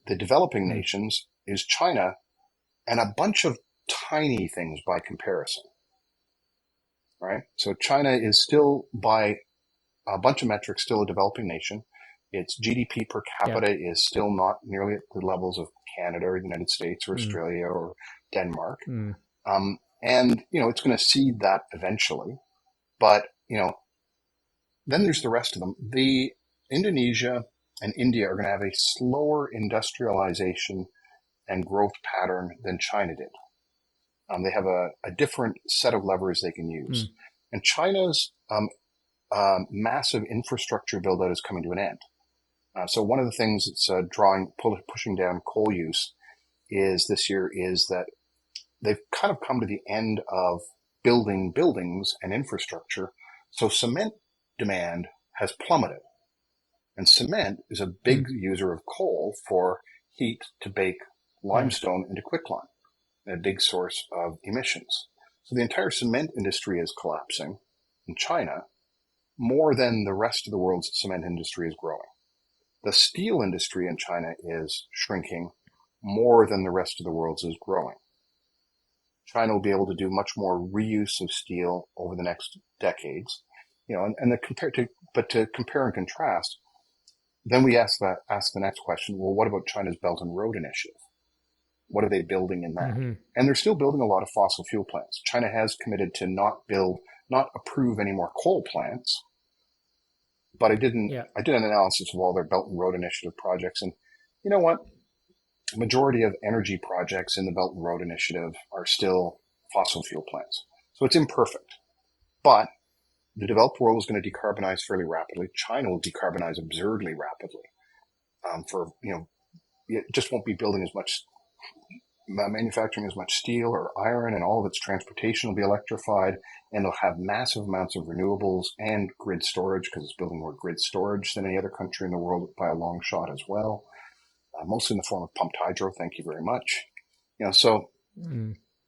The developing nations is China and a bunch of tiny things by comparison, right? So China is still, by a bunch of metrics, still a developing nation. Its GDP per capita is still not nearly at the levels of Canada or the United States or Australia or Denmark. And, it's going to seed that eventually. But, then there's the rest of them. The Indonesia and India are going to have a slower industrialization and growth pattern than China did. They have a different set of levers they can use. And China's massive infrastructure build out is coming to an end. So one of the things that's pushing down coal use this year is that they've kind of come to the end of building buildings and infrastructure. So cement demand has plummeted. And cement is a big user of coal for heat to bake limestone into quicklime, and a big source of emissions. So the entire cement industry is collapsing in China more than the rest of the world's cement industry is growing. The steel industry in China is shrinking more than the rest of the world's is growing. China will be able to do much more reuse of steel over the next decades, to compare and contrast, then we ask the next question, well, what about China's Belt and Road Initiative? What are they building in that? And they're still building a lot of fossil fuel plants. China has committed to not approve any more coal plants. But I did an analysis of all their Belt and Road Initiative projects. And you know what? The majority of energy projects in the Belt and Road Initiative are still fossil fuel plants. So it's imperfect. But the developed world is going to decarbonize fairly rapidly. China will decarbonize absurdly rapidly. It just won't be building as much, manufacturing as much steel or iron, and all of its transportation will be electrified, and it'll have massive amounts of renewables and grid storage, because it's building more grid storage than any other country in the world by a long shot as well, mostly in the form of pumped hydro. Thank you very much.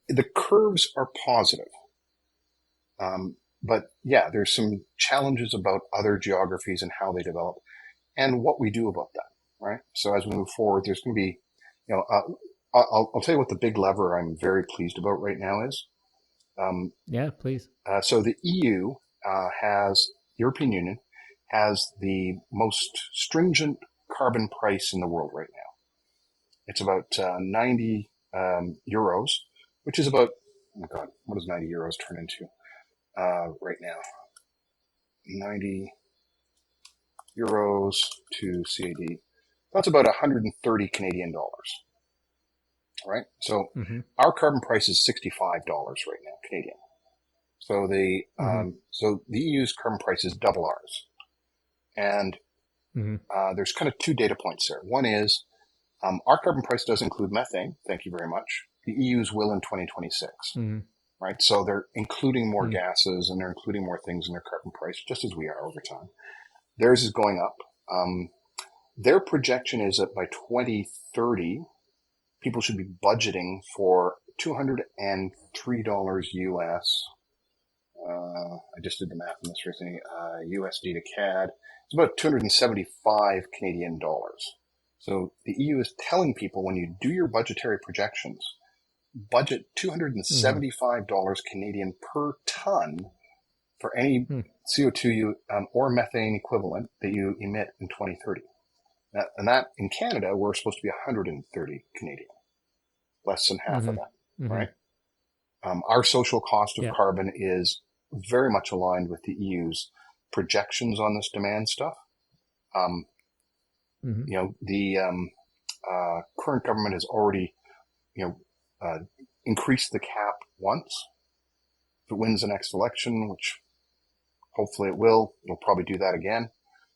The curves are positive. But there's some challenges about other geographies and how they develop and what we do about that, right? So as we move forward, there's going to be, I'll tell you what the big lever I'm very pleased about right now is. Please. So the European Union has the most stringent carbon price in the world right now. It's about 90 euros, which is about, oh my God, what does 90 euros turn into? Right now, 90 euros to CAD. That's about 130 Canadian dollars, right? So our carbon price is $65 right now, Canadian. So the EU's carbon price is double ours. And Mm-hmm. There's kind of two data points there. One is our carbon price does include methane. Thank you very much. The EU's will in 2026, Mm-hmm. right? So they're including more Mm-hmm. gases and they're including more things in their carbon price, just as we are over time. Theirs is going up. Their projection is that by 2030, people should be budgeting for $203 US. I just did the math on this recently. USD to CAD. It's about 275 Canadian dollars. So the EU is telling people when you do your budgetary projections, budget $275 Canadian per ton for any CO2 or methane equivalent that you emit in 2030. And that in Canada, we're supposed to be 130 Canadian, less than half of that, right? Our social cost of carbon is very much aligned with the EU's projections on this demand stuff. You know, the current government has already, increased the cap once. If it wins the next election, which hopefully it will, it'll probably do that again.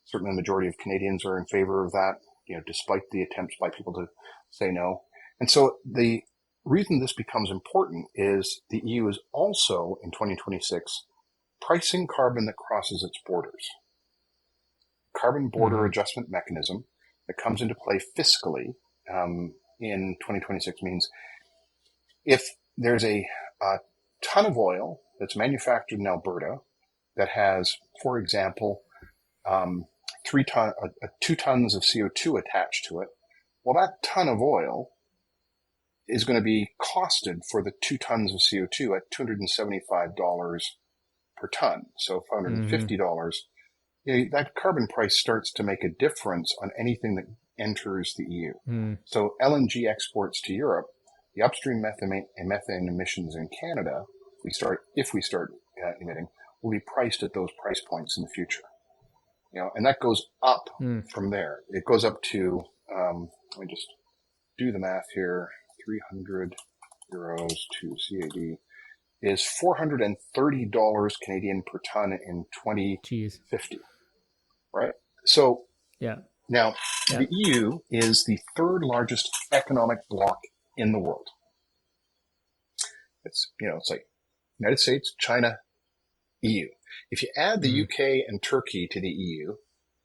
Certainly the majority of Canadians are in favor of that, despite the attempts by people to say no. And so the reason this becomes important is the EU is also in 2026 pricing carbon that crosses its borders. Carbon border adjustment mechanism that comes into play fiscally in 2026 means if there's a ton of oil that's manufactured in Alberta that has, for example, 2 tons of CO2 attached to it, well, that ton of oil is going to be costed for the 2 tons of CO2 at $275 per ton. So $550. That carbon price starts to make a difference on anything that enters the EU. So LNG exports to Europe, the upstream methane emissions in Canada, if we start emitting, will be priced at those price points in the future. And that goes up from there. It goes up to, let me just do the math here, 300 euros to CAD is $430 Canadian per ton in 2050. Right? So now the EU is the third largest economic bloc in the world. It's like United States, China, EU. If you add the UK and Turkey to the EU,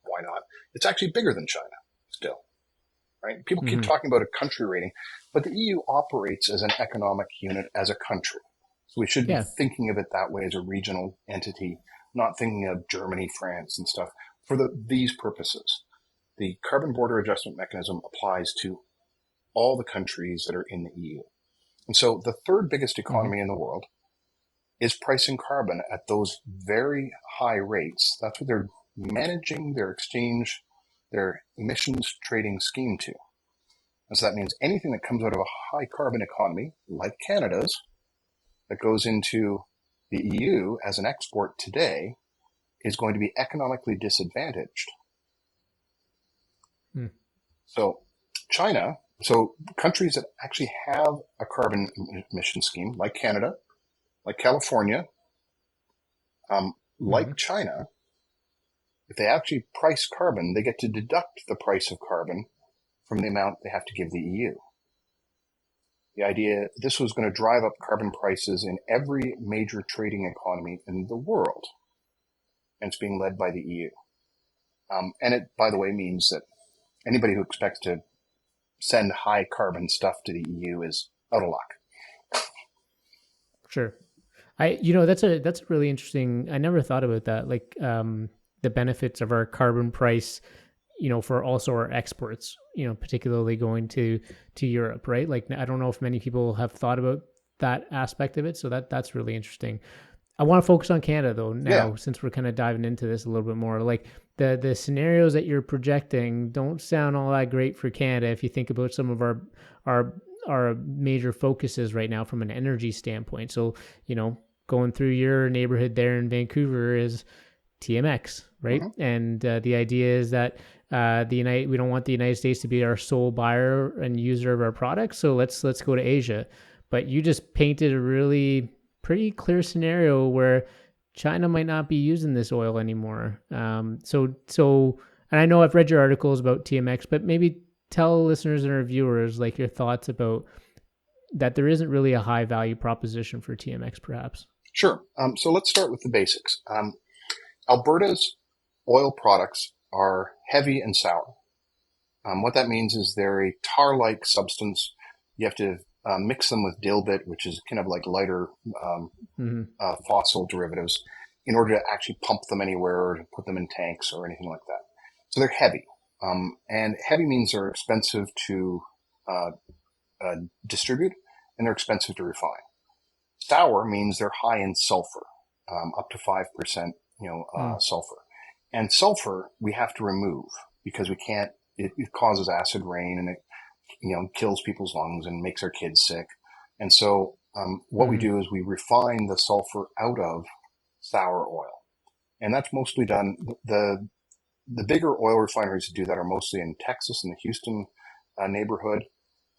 why not? It's actually bigger than China still, right? People keep talking about a country rating, but the EU operates as an economic unit, as a country. So we should be thinking of it that way as a regional entity, not thinking of Germany, France, and stuff. For these purposes, the carbon border adjustment mechanism applies to all the countries that are in the EU. And so the third biggest economy in the world is pricing carbon at those very high rates. That's what they're managing their exchange, their emissions trading scheme to. And so that means anything that comes out of a high carbon economy, like Canada's, that goes into the EU as an export today is going to be economically disadvantaged. So countries that actually have a carbon emission scheme, like Canada, like California, like China, if they actually price carbon, they get to deduct the price of carbon from the amount they have to give the EU. The idea, this was going to drive up carbon prices in every major trading economy in the world. And it's being led by the EU. And it, by the way, means that anybody who expects to send high carbon stuff to the EU is out of luck. Sure. That's a really interesting, I never thought about that. Like, the benefits of our carbon price, for also our exports, particularly going to Europe, right? Like, I don't know if many people have thought about that aspect of it. So that's really interesting. I want to focus on Canada though now, since we're kind of diving into this a little bit more. Like the scenarios that you're projecting don't sound all that great for Canada if you think about some of our major focuses right now from an energy standpoint. So, going through your neighborhood there in Vancouver is TMX, right? And the idea is that we don't want the United States to be our sole buyer and user of our products. So let's go to Asia. But you just painted a really pretty clear scenario where China might not be using this oil anymore. So And I know I've read your articles about TMX, but maybe tell listeners and our viewers like your thoughts about that there isn't really a high value proposition for TMX, perhaps. Sure. So let's start with the basics. Alberta's oil products are heavy and sour. What that means is they're a tar-like substance. You have to mix them with dilbit, which is kind of like lighter fossil derivatives, in order to actually pump them anywhere or to put them in tanks or anything like that. So they're heavy. And heavy means they're expensive to distribute and they're expensive to refine. Sour means they're high in sulfur, up to 5%, sulfur. And sulfur we have to remove because we can't. It causes acid rain and it kills people's lungs and makes our kids sick. And so what we do is we refine the sulfur out of sour oil, and that's mostly done. The bigger oil refineries that do that are mostly in Texas in the Houston neighborhood.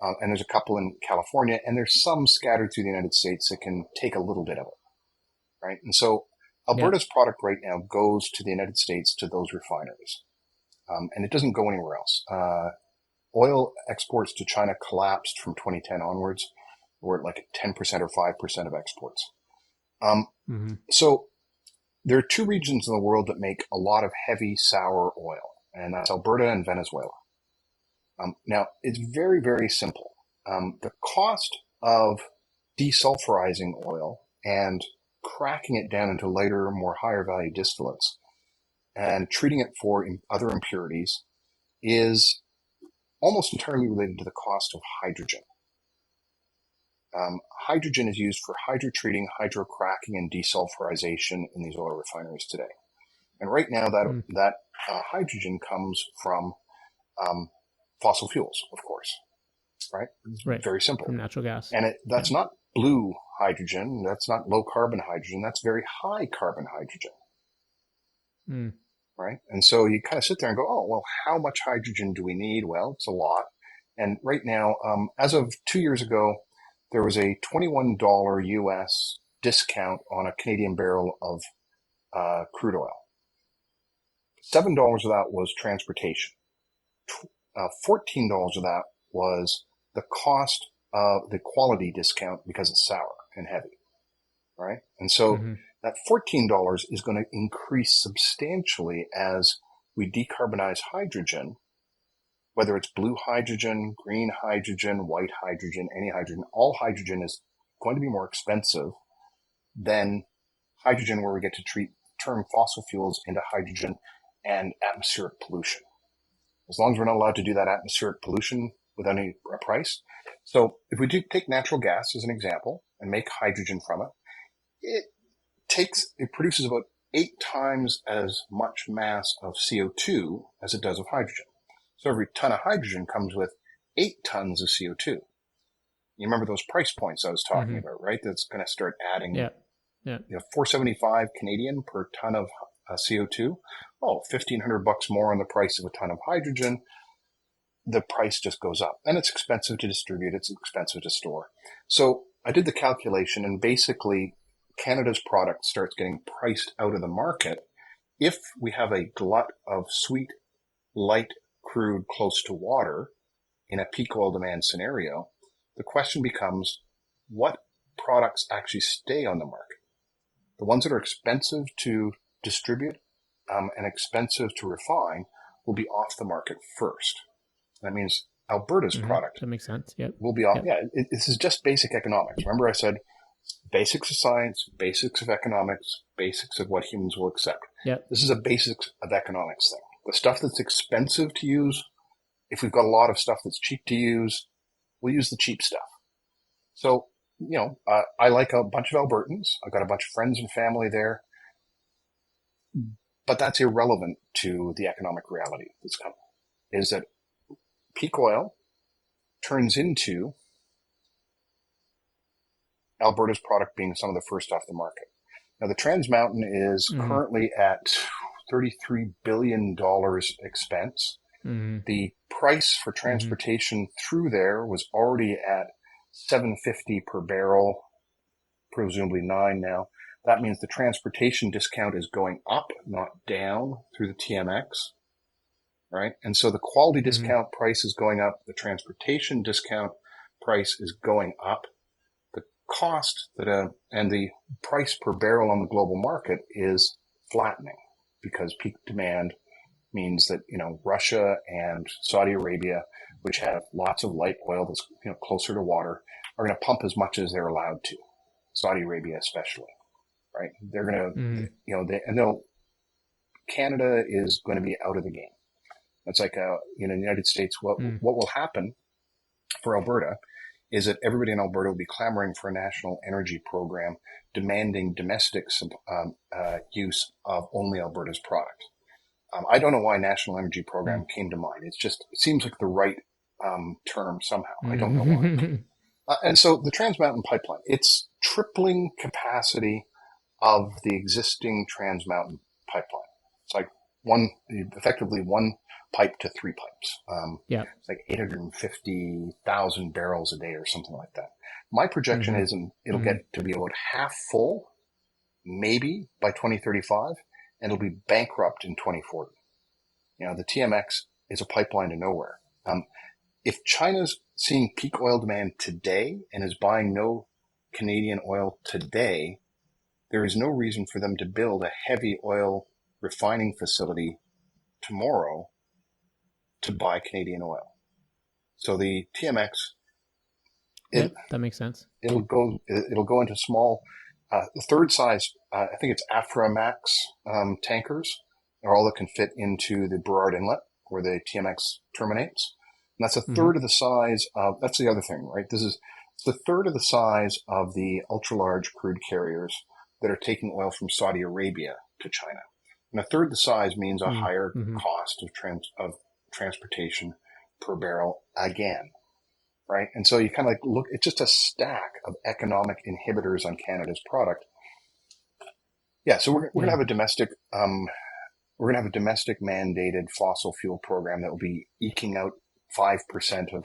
And there's a couple in California, and there's some scattered through the United States that can take a little bit of it, right? And so Alberta's product right now goes to the United States to those refineries, and it doesn't go anywhere else. Oil exports to China collapsed from 2010 onwards. We're at like 10% or 5% of exports. So there are two regions in the world that make a lot of heavy sour oil, and that's Alberta and Venezuela. Now, it's very, very simple. The cost of desulfurizing oil and cracking it down into lighter, more higher value distillates and treating it for other impurities is almost entirely related to the cost of hydrogen. Hydrogen is used for hydrotreating, hydrocracking, and desulfurization in these oil refineries today. And right now, that hydrogen comes from fossil fuels, of course, right? Right. Very simple. From natural gas. And that's not blue hydrogen. That's not low carbon hydrogen. That's very high carbon hydrogen. Right? And so you kind of sit there and go, oh, well, how much hydrogen do we need? Well, it's a lot. And right now, as of 2 years ago, there was a $21 US discount on a Canadian barrel of crude oil. $7 of that was transportation. $14 of that was the cost of the quality discount because it's sour and heavy, right? And so that $14 is going to increase substantially as we decarbonize hydrogen, whether it's blue hydrogen, green hydrogen, white hydrogen, any hydrogen. All hydrogen is going to be more expensive than hydrogen where we get to turn fossil fuels into hydrogen and atmospheric pollution. As long as we're not allowed to do that atmospheric pollution without any price. So if we do take natural gas as an example and make hydrogen from it, it produces about 8 times as much mass of CO2 as it does of hydrogen. So every ton of hydrogen comes with 8 tons of CO2. You remember those price points I was talking about, right? That's going to start adding, $4.75 Canadian per ton of CO2. Oh, $1,500 more on the price of a ton of hydrogen. The price just goes up, and it's expensive to distribute. It's expensive to store. So I did the calculation, and basically Canada's product starts getting priced out of the market if we have a glut of sweet, light crude close to water in a peak oil demand scenario. The question becomes, what products actually stay on the market? The ones that are expensive to distribute and expensive to refine will be off the market first. That means Alberta's product that makes sense. will be off. This is just basic economics. Remember I said basics of science, basics of economics, basics of what humans will accept. This is a basics of economics thing. The stuff that's expensive to use, if we've got a lot of stuff that's cheap to use, we'll use the cheap stuff. So, I like a bunch of Albertans. I've got a bunch of friends and family there. But that's irrelevant to the economic reality that's coming, is that peak oil turns into Alberta's product being some of the first off the market. Now, the Trans Mountain is currently at $33 billion expense. The price for transportation through there was already at $7.50 per barrel, presumably $9 now. That means the transportation discount is going up, not down, through the TMX. right? And so the quality Mm-hmm. discount price is going up. The transportation discount price is going up. The cost and the price per barrel on the global market is flattening because peak demand means that, Russia and Saudi Arabia, which have lots of light oil that's, closer to water, are going to pump as much as they're allowed to. Saudi Arabia, especially, right? They're going Mm-hmm. to, Canada is going to be out of the game. It's like, in the United States, what will happen for Alberta is that everybody in Alberta will be clamoring for a national energy program demanding domestic use of only Alberta's product. I don't know why national energy program came to mind. It seems like the right term somehow. I don't know why. And so the Trans Mountain Pipeline, it's tripling capacity of the existing Trans Mountain Pipeline. It's like effectively one pipe to three pipes. It's like 850,000 barrels a day or something like that. My projection is it'll get to be about half full, maybe by 2035, and it'll be bankrupt in 2040. The TMX is a pipeline to nowhere. If China's seeing peak oil demand today and is buying no Canadian oil today, there is no reason for them to build a heavy oil refining facility tomorrow to buy Canadian oil. So the TMX, that makes sense. It'll go into small, the third size, I think it's Aframax tankers are all that can fit into the Burrard Inlet where the TMX terminates. And that's a third of the size of, that's the other thing, right? It's the third of the size of the ultra large crude carriers that are taking oil from Saudi Arabia to China. And a third the size means a higher cost of transportation per barrel again, right? And so you kind of look, it's just a stack of economic inhibitors on Canada's product. Yeah, so we're going to have a domestic, mandated fossil fuel program that will be eking out 5% of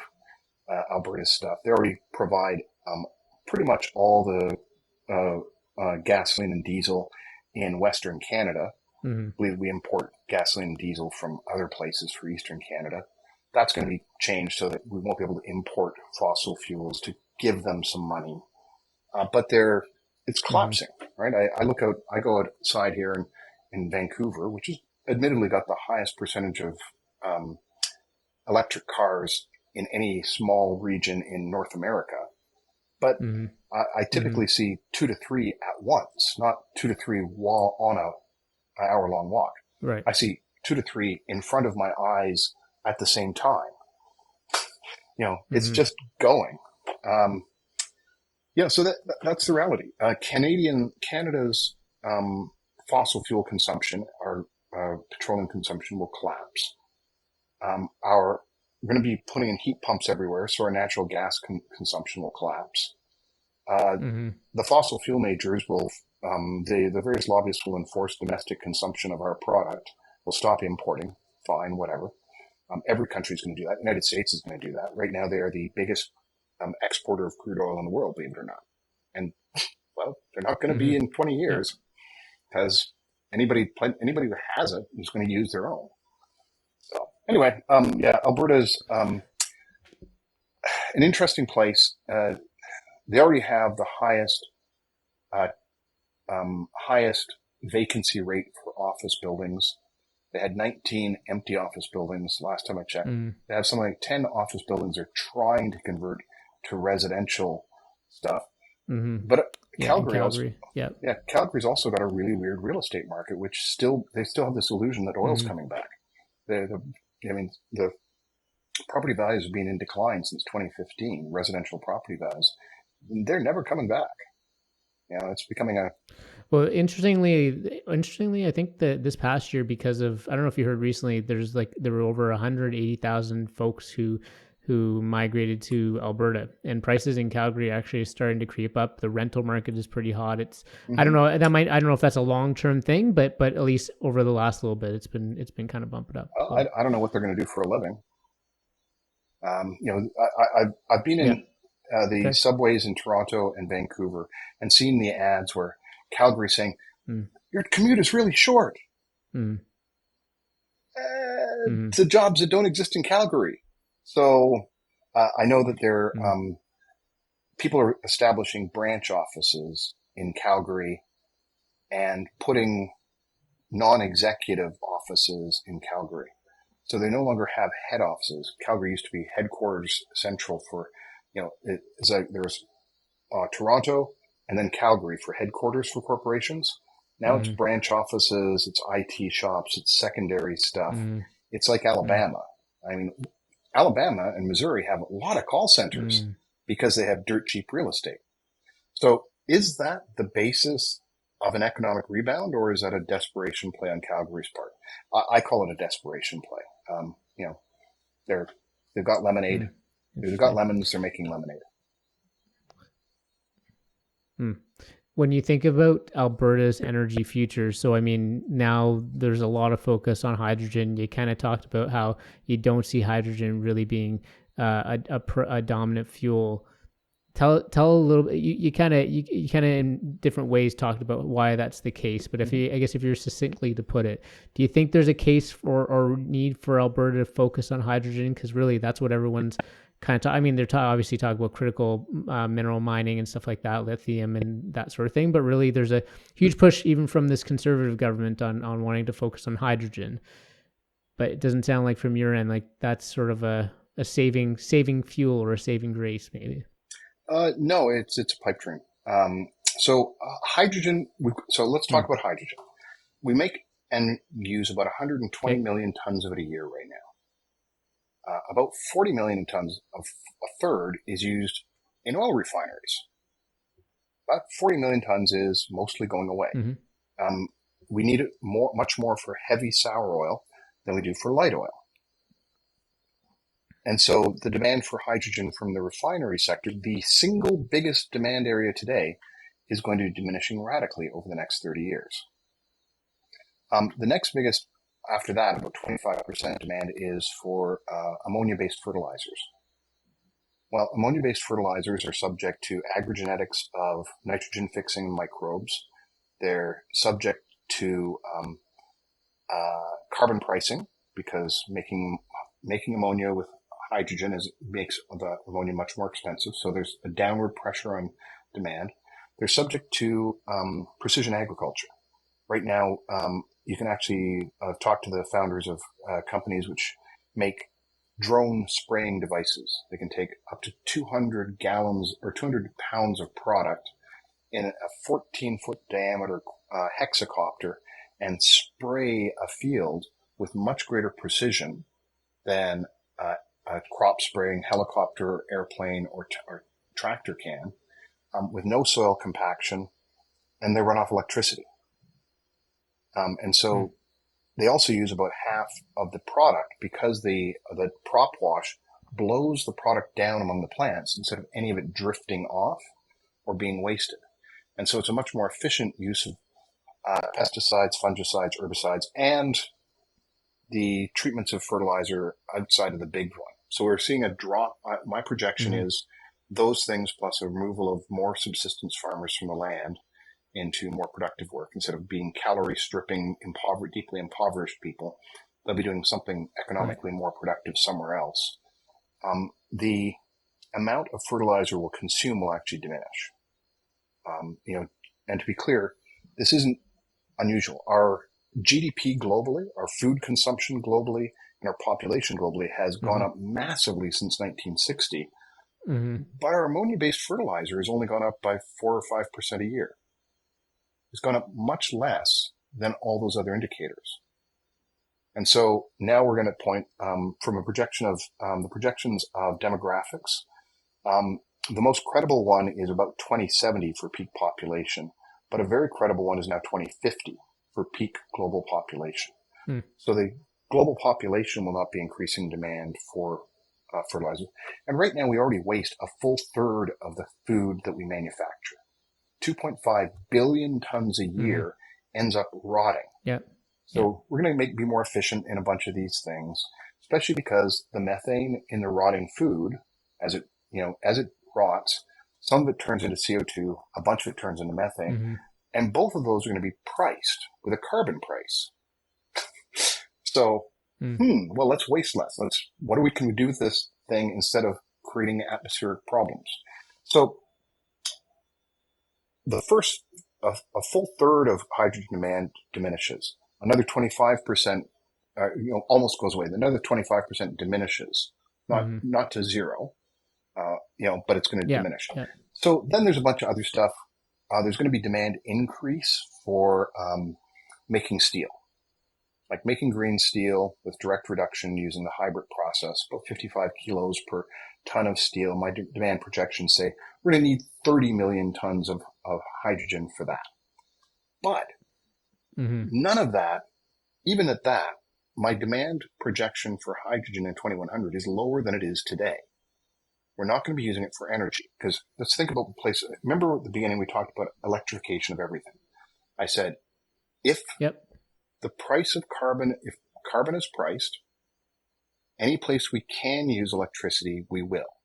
Alberta's stuff. They already provide pretty much all the gasoline and diesel in Western Canada. We import gasoline and diesel from other places for Eastern Canada. That's going to be changed so that we won't be able to import fossil fuels to give them some money. But it's collapsing, right? I go outside here in Vancouver, which is admittedly got the highest percentage of electric cars in any small region in North America. But I typically see 2 to 3 at once, not 2 to 3 while on an hour-long walk. Right. I see 2 to 3 in front of my eyes at the same time. It's just going. So that's the reality. Canada's fossil fuel consumption, our petroleum consumption will collapse. We're going to be putting in heat pumps everywhere, so our natural gas consumption will collapse. The fossil fuel majors will, the various lobbyists will enforce domestic consumption of our product. We'll stop importing. Fine, whatever. Every country is going to do that. The United States is going to do that. Right now, they are the biggest exporter of crude oil in the world, believe it or not. And, well, they're not going to be in 20 years because anybody who has it is going to use their own. So anyway, Alberta's an interesting place. They already have the highest vacancy rate for office buildings. They had 19 empty office buildings last time I checked. They have something like 10 office buildings they're trying to convert to residential stuff. But Calgary's also got a really weird real estate market, which they still have this illusion that oil's coming back. The property values have been in decline since 2015, residential property values. They're never coming back. It's becoming a... Well, interestingly, I think that this past year, because of, I don't know if you heard recently, there were over 180,000 folks who migrated to Alberta, and prices in Calgary actually are starting to creep up. The rental market is pretty hot. It's I don't know I don't know if that's a long-term thing, but at least over the last little bit, it's been kind of bumping up. So. I don't know what they're going to do for a living. I've been in the subways in Toronto and Vancouver and seen the ads where Calgary saying, your commute is really short. Mm-hmm. to jobs that don't exist in Calgary. So I know that people are establishing branch offices in Calgary and putting non-executive offices in Calgary. So they no longer have head offices. Calgary used to be headquarters central for, there's Toronto and then Calgary for headquarters for corporations. Now it's branch offices, it's IT shops, it's secondary stuff. It's like Alabama. I mean, Alabama and Missouri have a lot of call centers because they have dirt cheap real estate. So is that the basis of an economic rebound, or is that a desperation play on Calgary's part? I call it a desperation play. They've got lemonade. They've got lemons. They're making lemonade. When you think about Alberta's energy future, so I mean, now there's a lot of focus on hydrogen. You kind of talked about how you don't see hydrogen really being a dominant fuel. Tell a little bit. You kind of in different ways talked about why that's the case. But if you're succinctly to put it, do you think there's a case for or need for Alberta to focus on hydrogen? Because really, that's what everyone's kind of. They're obviously talking about critical mineral mining and stuff like that, lithium and that sort of thing. But really, there's a huge push even from this conservative government on wanting to focus on hydrogen. But it doesn't sound like from your end like that's sort of a saving fuel or a saving grace, maybe. No, it's a pipe dream. Hydrogen. So let's talk about hydrogen. We make and use about 120 million tons of it a year right now. About 40 million tons, of a third, is used in oil refineries. About 40 million tons is mostly going away. We need it much more for heavy sour oil than we do for light oil. And so the demand for hydrogen from the refinery sector, the single biggest demand area today, is going to be diminishing radically over the next 30 years. The next biggest after that, about 25% demand, is for ammonia-based fertilizers. Well, ammonia-based fertilizers are subject to agrogenetics of nitrogen-fixing microbes. They're subject to carbon pricing because making ammonia with hydrogen makes the ammonia much more expensive. So there's a downward pressure on demand. They're subject to precision agriculture. Right now, you can actually talk to the founders of companies which make drone spraying devices. They can take up to 200 gallons or 200 pounds of product in a 14-foot diameter hexacopter and spray a field with much greater precision than a crop spraying helicopter, airplane, or tractor can, with no soil compaction, and they run off electricity. And so they also use about half of the product because the prop wash blows the product down among the plants instead of any of it drifting off or being wasted. And so it's a much more efficient use of pesticides, fungicides, herbicides, and the treatments of fertilizer outside of the big one. So we're seeing a drop. My projection is those things plus a removal of more subsistence farmers from the land into more productive work. Instead of being calorie stripping, deeply impoverished people, they'll be doing something economically more productive somewhere else. The amount of fertilizer we'll consume will actually diminish. And to be clear, this isn't unusual. Our GDP globally, our food consumption globally, and our population globally has gone up massively since 1960. But our ammonia-based fertilizer has only gone up by 4 or 5% a year. It's gone up much less than all those other indicators. And so now we're going to point from a projection of the projections of demographics. The most credible one is about 2070 for peak population, but a very credible one is now 2050 for peak global population. So the global population will not be increasing demand for fertilizer. And right now we already waste a full third of the food that we manufacture. 2.5 billion tons a year ends up rotting. So we're going to be more efficient in a bunch of these things, especially because the methane in the rotting food, as it rots, some of it turns into CO2, a bunch of it turns into methane, and both of those are going to be priced with a carbon price. So Well, let's waste less. Can we do with this thing instead of creating atmospheric problems? So a full third of hydrogen demand diminishes. Another 25%, almost goes away. Another 25% diminishes, not to zero, but it's going to diminish. Yeah. So then there's a bunch of other stuff. There's going to be demand increase for making steel, like making green steel with direct reduction using the hybrid process, about 55 kilos per ton of steel. My demand projections say we're going to need 30 million tons of hydrogen for that. But none of that, even at that, my demand projection for hydrogen in 2100 is lower than it is today. We're not going to be using it for energy, because let's think about the place. Remember at the beginning we talked about electrification of everything. I said, if the price of carbon, if carbon is priced, any place we can use electricity, we will.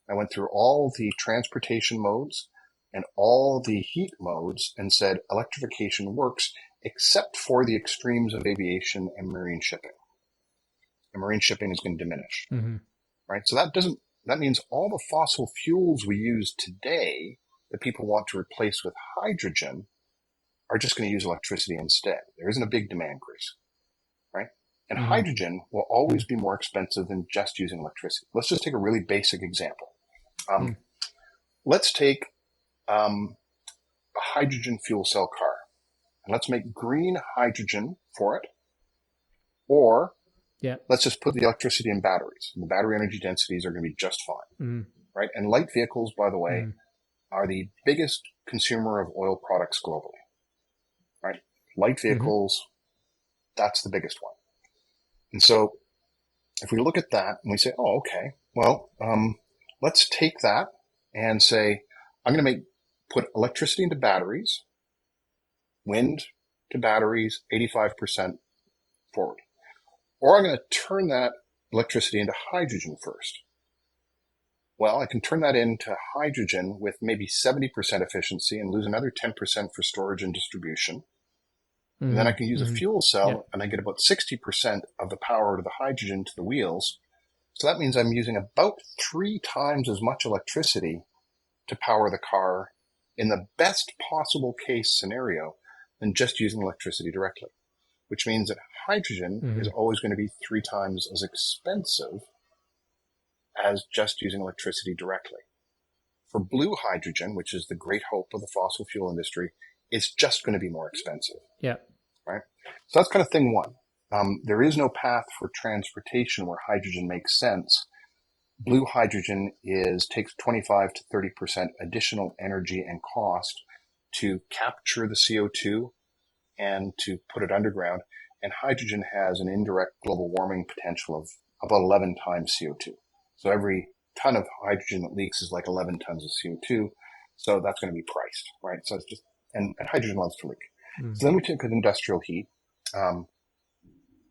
I went through all the transportation modes and all the heat modes and said electrification works except for the extremes of aviation and marine shipping. And marine shipping is going to diminish, right? So that means all the fossil fuels we use today that people want to replace with hydrogen are just going to use electricity instead. There isn't a big demand increase, right? And hydrogen will always be more expensive than just using electricity. Let's just take a really basic example. Let's take a hydrogen fuel cell car, and let's make green hydrogen for it, or let's just put the electricity in batteries. The battery energy densities are going to be just fine, right? And light vehicles, by the way, are the biggest consumer of oil products globally, right? Light vehicles, that's the biggest one. And so if we look at that and we say, oh, okay, well, let's take that and say, I'm going to put electricity into batteries, wind to batteries, 85% forward. Or I'm going to turn that electricity into hydrogen first. Well, I can turn that into hydrogen with maybe 70% efficiency and lose another 10% for storage and distribution. And then I can use a fuel cell and I get about 60% of the power of the hydrogen to the wheels. So that means I'm using about 3 times as much electricity to power the car in the best possible case scenario than just using electricity directly, which means that hydrogen is always going to be 3 times as expensive as just using electricity directly. For blue hydrogen, which is the great hope of the fossil fuel industry, it's just going to be more expensive. Right? So that's kind of thing one. There is no path for transportation where hydrogen makes sense. Blue hydrogen takes 25 to 30% additional energy and cost to capture the CO2 and to put it underground. And hydrogen has an indirect global warming potential of about 11 times CO2. So every ton of hydrogen that leaks is like 11 tons of CO2. So that's going to be priced, right? So it's just, and hydrogen loves to leak. So then we take industrial heat.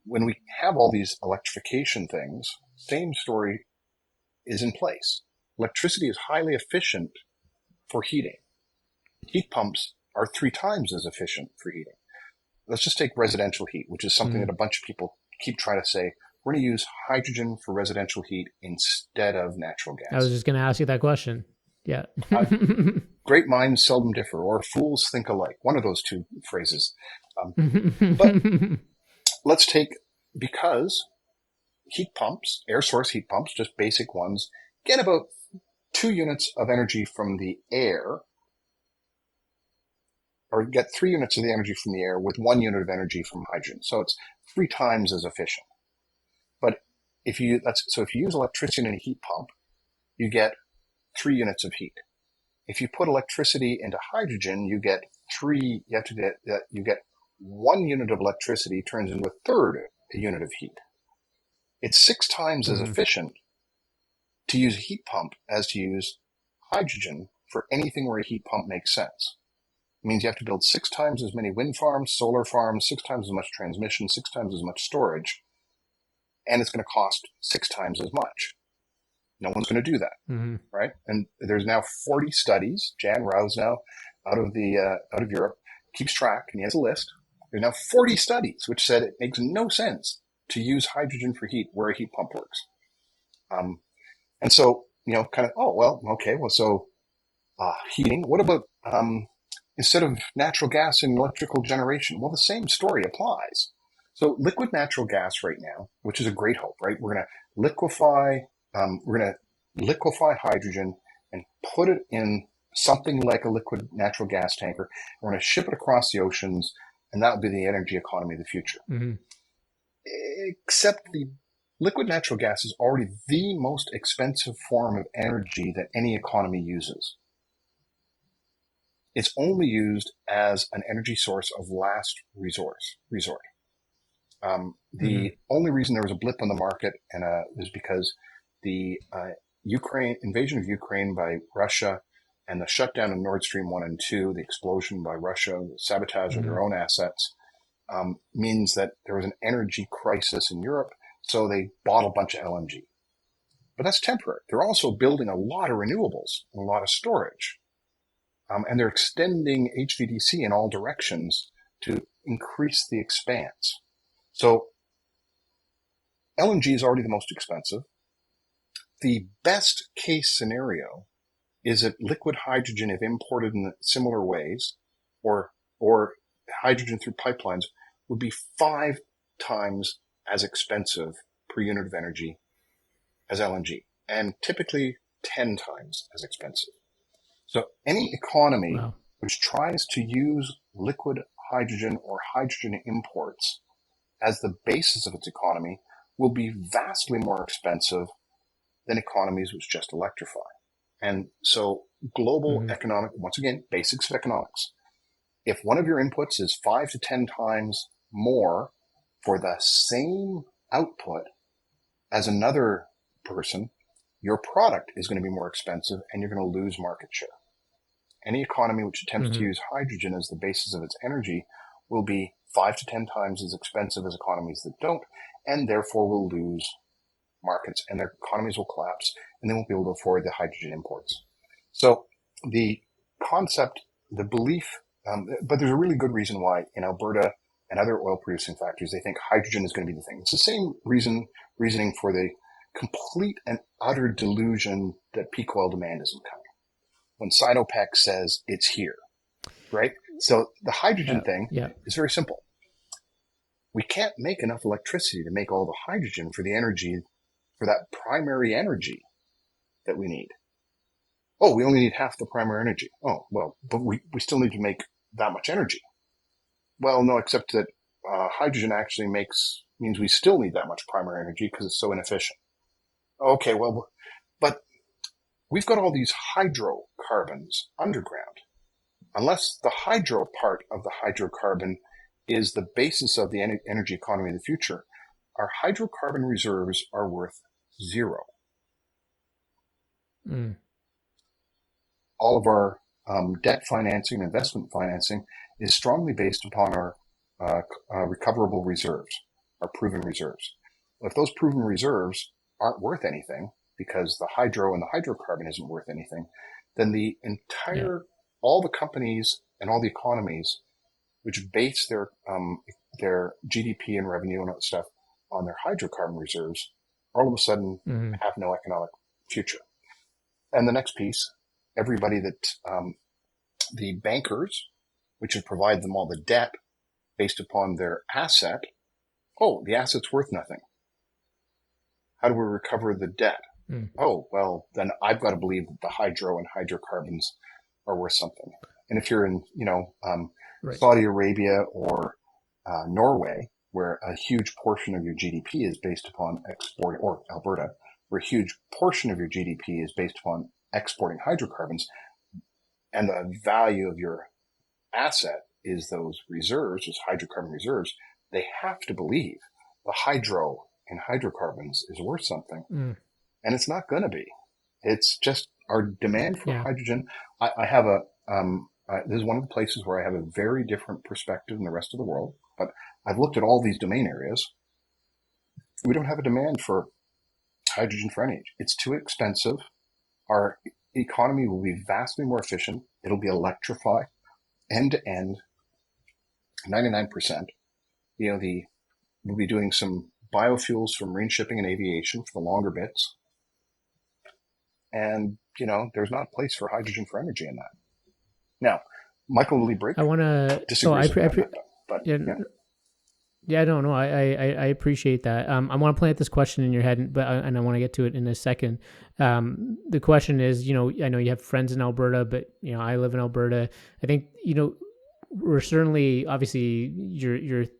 When we have all these electrification things, same story is in place. Electricity is highly efficient for heating. Heat pumps are 3 times as efficient for heating. Let's just take residential heat, which is something that a bunch of people keep trying to say, we're going to use hydrogen for residential heat instead of natural gas. I was just going to ask you that question. Yeah. Great minds seldom differ, or fools think alike. One of those 2 phrases. But let's take, because heat pumps, air source heat pumps, just basic ones, get about 2 units of energy from the air, or get 3 units of the energy from the air with 1 unit of energy from hydrogen. So it's 3 times as efficient. But if you use electricity in a heat pump, you get 3 units of heat. If you put electricity into hydrogen, you get 1 unit of electricity turns into a third a unit of heat. It's 6 times as efficient to use a heat pump as to use hydrogen for anything where a heat pump makes sense. It means you have to build 6 times as many wind farms, solar farms, 6 times as much transmission, 6 times as much storage, and it's going to cost 6 times as much. No one's going to do that, right? And there's now 40 studies. Jan Rouse now out of Europe keeps track, and he has a list. There's now 40 studies which said it makes no sense to use hydrogen for heat where a heat pump works. And so, kind of, oh, well, okay, well, so heating, what about instead of natural gas and electrical generation? Well, the same story applies. So liquid natural gas right now, which is a great hope, right? We're going to liquefy hydrogen and put it in something like a liquid natural gas tanker. We're going to ship it across the oceans, and that will be the energy economy of the future. Mm-hmm. Except the liquid natural gas is already the most expensive form of energy that any economy uses. It's only used as an energy source of last resort. The only reason there was a blip on the market is because the invasion of Ukraine by Russia and the shutdown of Nord Stream 1 and 2, the explosion by Russia, the sabotage of their own assets, means that there was an energy crisis in Europe, so they bought a bunch of LNG. But that's temporary. They're also building a lot of renewables and a lot of storage. And they're extending HVDC in all directions to increase the expanse. So LNG is already the most expensive. The best case scenario is that liquid hydrogen, if imported in similar ways, or hydrogen through pipelines, would be 5 times as expensive per unit of energy as LNG, and typically 10 times as expensive. So any economy which tries to use liquid hydrogen or hydrogen imports as the basis of its economy will be vastly more expensive than economies which just electrify. And so global economic, once again, basics of economics. If one of your inputs is 5 to 10 times more for the same output as another person, your product is going to be more expensive and you're going to lose market share. Any economy which attempts to use hydrogen as the basis of its energy will be 5 to 10 times as expensive as economies that don't, and therefore will lose markets, and their economies will collapse, and they won't be able to afford the hydrogen imports. So the concept, the belief, but there's a really good reason why in Alberta and other oil-producing factories, they think hydrogen is going to be the thing. It's the same reasoning for the complete and utter delusion that peak oil demand isn't coming. When Sinopec says it's here, right? So the hydrogen thing is very simple. We can't make enough electricity to make all the hydrogen for the energy, for that primary energy that we need. Oh, we only need half the primary energy. Oh, well, but we still need to make that much energy. Well, no, except that hydrogen actually means we still need that much primary energy because it's so inefficient. Okay, well, but we've got all these hydrocarbons underground. Unless the hydro part of the hydrocarbon is the basis of the energy economy of the future, our hydrocarbon reserves are worth zero. All of our debt financing, investment financing is strongly based upon our recoverable reserves, our proven reserves. If those proven reserves aren't worth anything because the hydro and the hydrocarbon isn't worth anything, then the entire, all the companies and all the economies which base their GDP and revenue and all that stuff on their hydrocarbon reserves, all of a sudden have no economic future. And the next piece, everybody that the bankers, which would provide them all the debt based upon their asset, the asset's worth nothing. How do we recover the debt? Oh, well, then I've got to believe that the hydro and hydrocarbons are worth something. And if you're in, Saudi Arabia or Norway, where a huge portion of your GDP is based upon export, or Alberta, where a huge portion of your GDP is based upon exporting hydrocarbons, and the value of your asset is those reserves, those hydrocarbon reserves, they have to believe the hydro and hydrocarbons is worth something. And it's not going to be. It's just our demand for hydrogen. I have this is one of the places where I have a very different perspective than the rest of the world, but I've looked at all these domain areas. We don't have a demand for hydrogen for any age. It's too expensive. Our economy will be vastly more efficient. It'll be electrified end to end, 99%. We'll be doing some biofuels for marine shipping and aviation for the longer bits. And, there's not a place for hydrogen for energy in that. Now, Michael Lee Brick I want to. disagrees with that, but yeah. Yeah, no, I appreciate that. I want to plant this question in your head, and I want to get to it in a second. The question is, I know you have friends in Alberta, but I live in Alberta. I think we're certainly, obviously,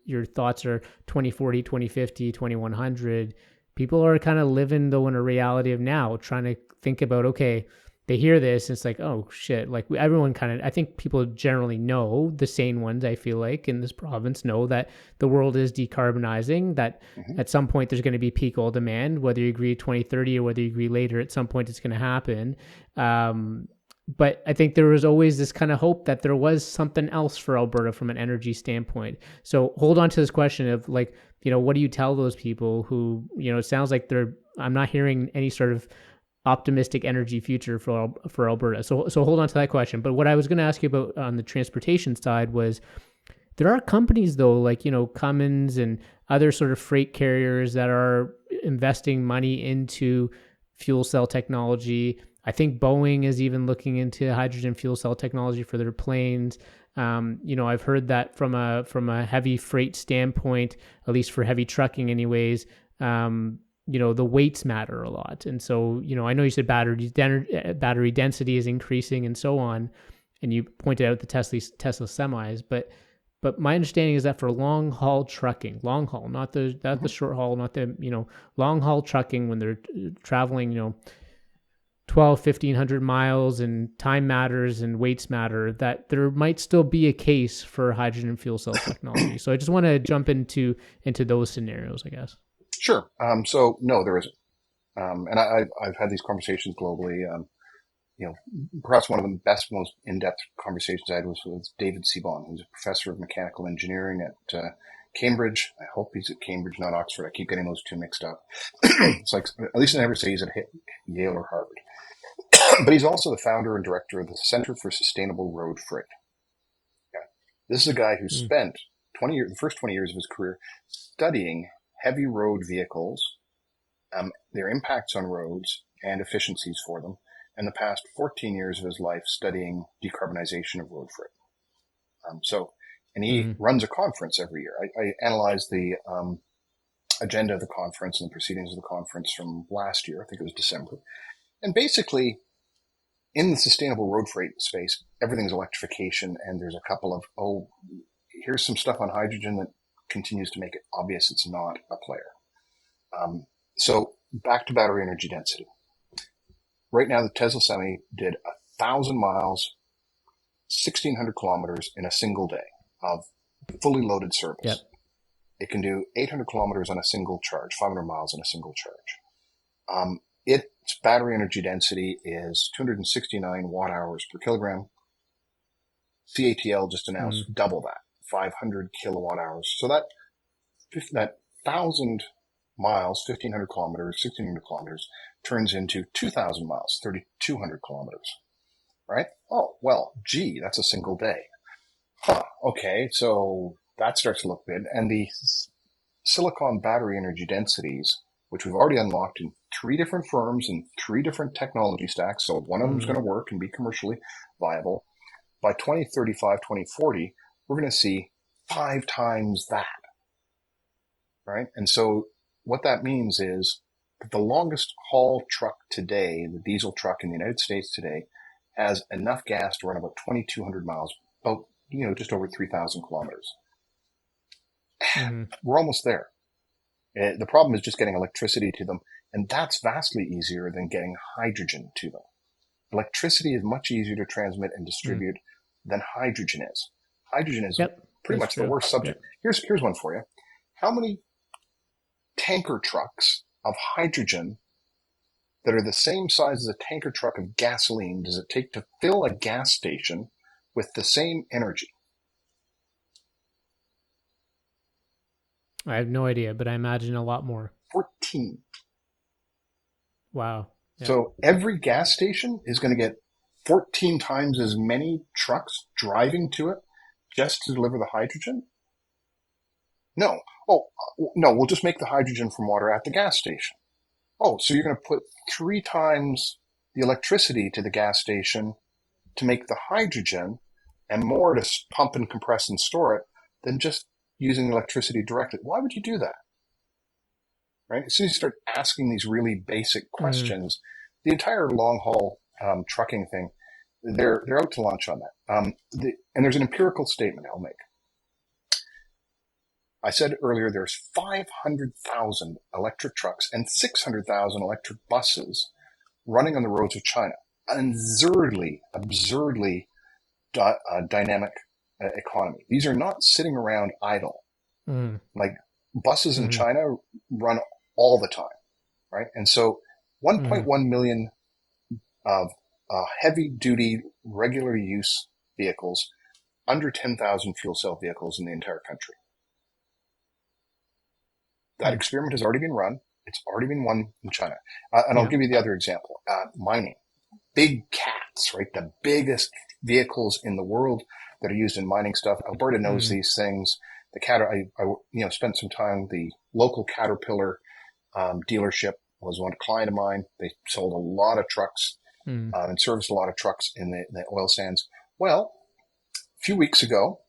your thoughts are 2040, 2050, 2100. People are kind of living though in a reality of now, trying to think about, okay, they hear this, and it's like, oh shit, like everyone I think people generally know, the sane ones, I feel like, in this province know that the world is decarbonizing, that at some point there's going to be peak oil demand, whether you agree 2030 or whether you agree later, at some point it's going to happen. But I think there was always this kind of hope that there was something else for Alberta from an energy standpoint. So hold on to this question of like, what do you tell those people who, it sounds like I'm not hearing any sort of optimistic energy future for Alberta. So hold on to that question. But what I was going to ask you about on the transportation side was, there are companies though, like, Cummins and other sort of freight carriers that are investing money into fuel cell technology. I think Boeing is even looking into hydrogen fuel cell technology for their planes. I've heard that from a heavy freight standpoint, at least for heavy trucking anyways, the weights matter a lot. And so, I know you said battery density is increasing and so on, and you pointed out the Tesla semis, but my understanding is that for long haul trucking, long haul, not the short haul, not the, long haul trucking, when they're traveling, 1,500 miles, and time matters and weights matter, that there might still be a case for hydrogen fuel cell technology. So I just want to jump into those scenarios, I guess. Sure. So no, there isn't. And I've had these conversations globally. Perhaps one of the best, most in-depth conversations I had was with David Seaborn, who's a professor of mechanical engineering at Cambridge. I hope he's at Cambridge, not Oxford. I keep getting those two mixed up. It's like, at least I never say he's at Yale or Harvard. But he's also the founder and director of the Center for Sustainable Road Freight. Okay. This is a guy who spent the first 20 years of his career studying heavy road vehicles, their impacts on roads and efficiencies for them, and the past 14 years of his life studying decarbonization of road freight. And he runs a conference every year. I analyzed the agenda of the conference and the proceedings of the conference from last year. I think it was December. And basically, in the sustainable road freight space, everything's electrification, and there's a couple of, here's some stuff on hydrogen that continues to make it obvious it's not a player. So back to battery energy density. Right now, the Tesla Semi did 1,000 miles, 1,600 kilometers in a single day of fully loaded service. Yep. It can do 800 kilometers on a single charge, 500 miles on a single charge. Its battery energy density is 269 watt hours per kilogram. CATL just announced double that, 500 kilowatt hours. So that 1,000 miles, 1,500 kilometers, 1,600 kilometers turns into 2,000 miles, 3,200 kilometers, right? Oh, well, gee, that's a single day. Okay, so that starts to look good. And the silicon battery energy densities, which we've already unlocked in 3 different firms and 3 different technology stacks, so one of them is going to work and be commercially viable. By 2035, 2040, we're going to see 5 times that, right? And so what that means is that the longest haul truck today, the diesel truck in the United States today, has enough gas to run about 2,200 miles, about, just over 3,000 kilometers. We're almost there. The problem is just getting electricity to them, and that's vastly easier than getting hydrogen to them. Electricity is much easier to transmit and distribute than hydrogen is. Hydrogen is pretty much the worst subject. Yep. Here's one for you. How many tanker trucks of hydrogen that are the same size as a tanker truck of gasoline does it take to fill a gas station with the same energy? I have no idea, but I imagine a lot more. 14. Wow. Yeah. So every gas station is going to get 14 times as many trucks driving to it just to deliver the hydrogen. No. Oh, no, we'll just make the hydrogen from water at the gas station. Oh, so you're going to put 3 times the electricity to the gas station to make the hydrogen and more to pump and compress and store it than just using electricity directly. Why would you do that? Right? As soon as you start asking these really basic questions, the entire long haul trucking thing, they're out to lunch on that. And there's an empirical statement I'll make. I said earlier there's 500,000 electric trucks and 600,000 electric buses running on the roads of China. An absurdly dynamic economy. These are not sitting around idle. Like buses in China run all the time, right? And so 1.1 million of heavy duty, regular use vehicles, under 10,000 fuel cell vehicles in the entire country. That experiment has already been run. It's already been won in China. And I'll give you the other example. Mining. Big cats, right? The biggest vehicles in the world that are used in mining stuff. Alberta knows these things. I spent some time, the local Caterpillar dealership was one client of mine. They sold a lot of trucks and serviced a lot of trucks in the oil sands. Well, a few weeks ago,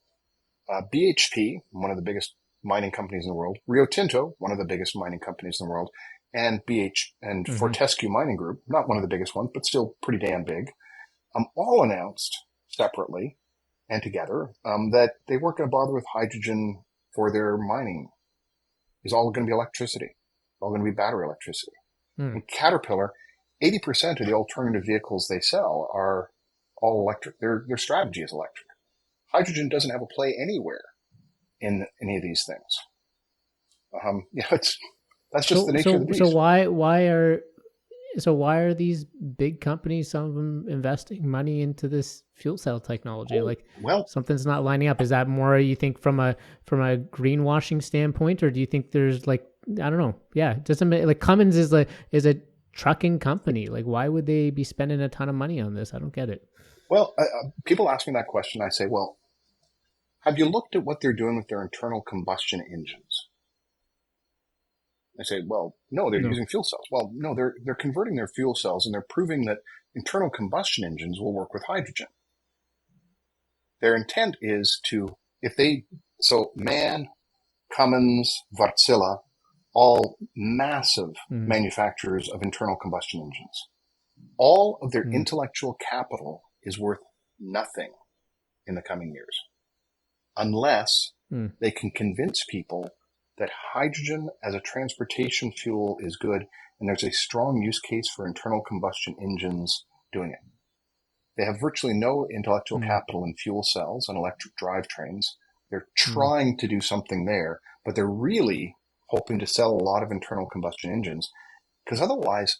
BHP, one of the biggest mining companies in the world, Rio Tinto, one of the biggest mining companies in the world, and Fortescue Mining Group, not one of the biggest ones, but still pretty damn big, all announced separately and together that they weren't going to bother with hydrogen for their mining. It's all going to be electricity. It's all going to be battery electricity. And Caterpillar, 80% of the alternative vehicles they sell are all electric. Their strategy is electric. Hydrogen doesn't have a play anywhere in any of these things. That's just the nature of the beast. So why are these big companies, some of them investing money into this fuel cell technology? Something's not lining up. Is that more, you think, from a greenwashing standpoint, or do you think there's I don't know. Yeah. It doesn't make, Cummins is a trucking company. Why would they be spending a ton of money on this? I don't get it. Well, people ask me that question. I say, well, have you looked at what they're doing with their internal combustion engines? They say, well, no, they're using fuel cells. Well, no, they're converting their fuel cells and they're proving that internal combustion engines will work with hydrogen. Their intent is MAN, Cummins, Wärtsilä, all massive manufacturers of internal combustion engines. All of their intellectual capital is worth nothing in the coming years, unless they can convince people that hydrogen as a transportation fuel is good, and there's a strong use case for internal combustion engines doing it. They have virtually no intellectual capital in fuel cells and electric drivetrains. They're trying to do something there, but they're really hoping to sell a lot of internal combustion engines, because otherwise,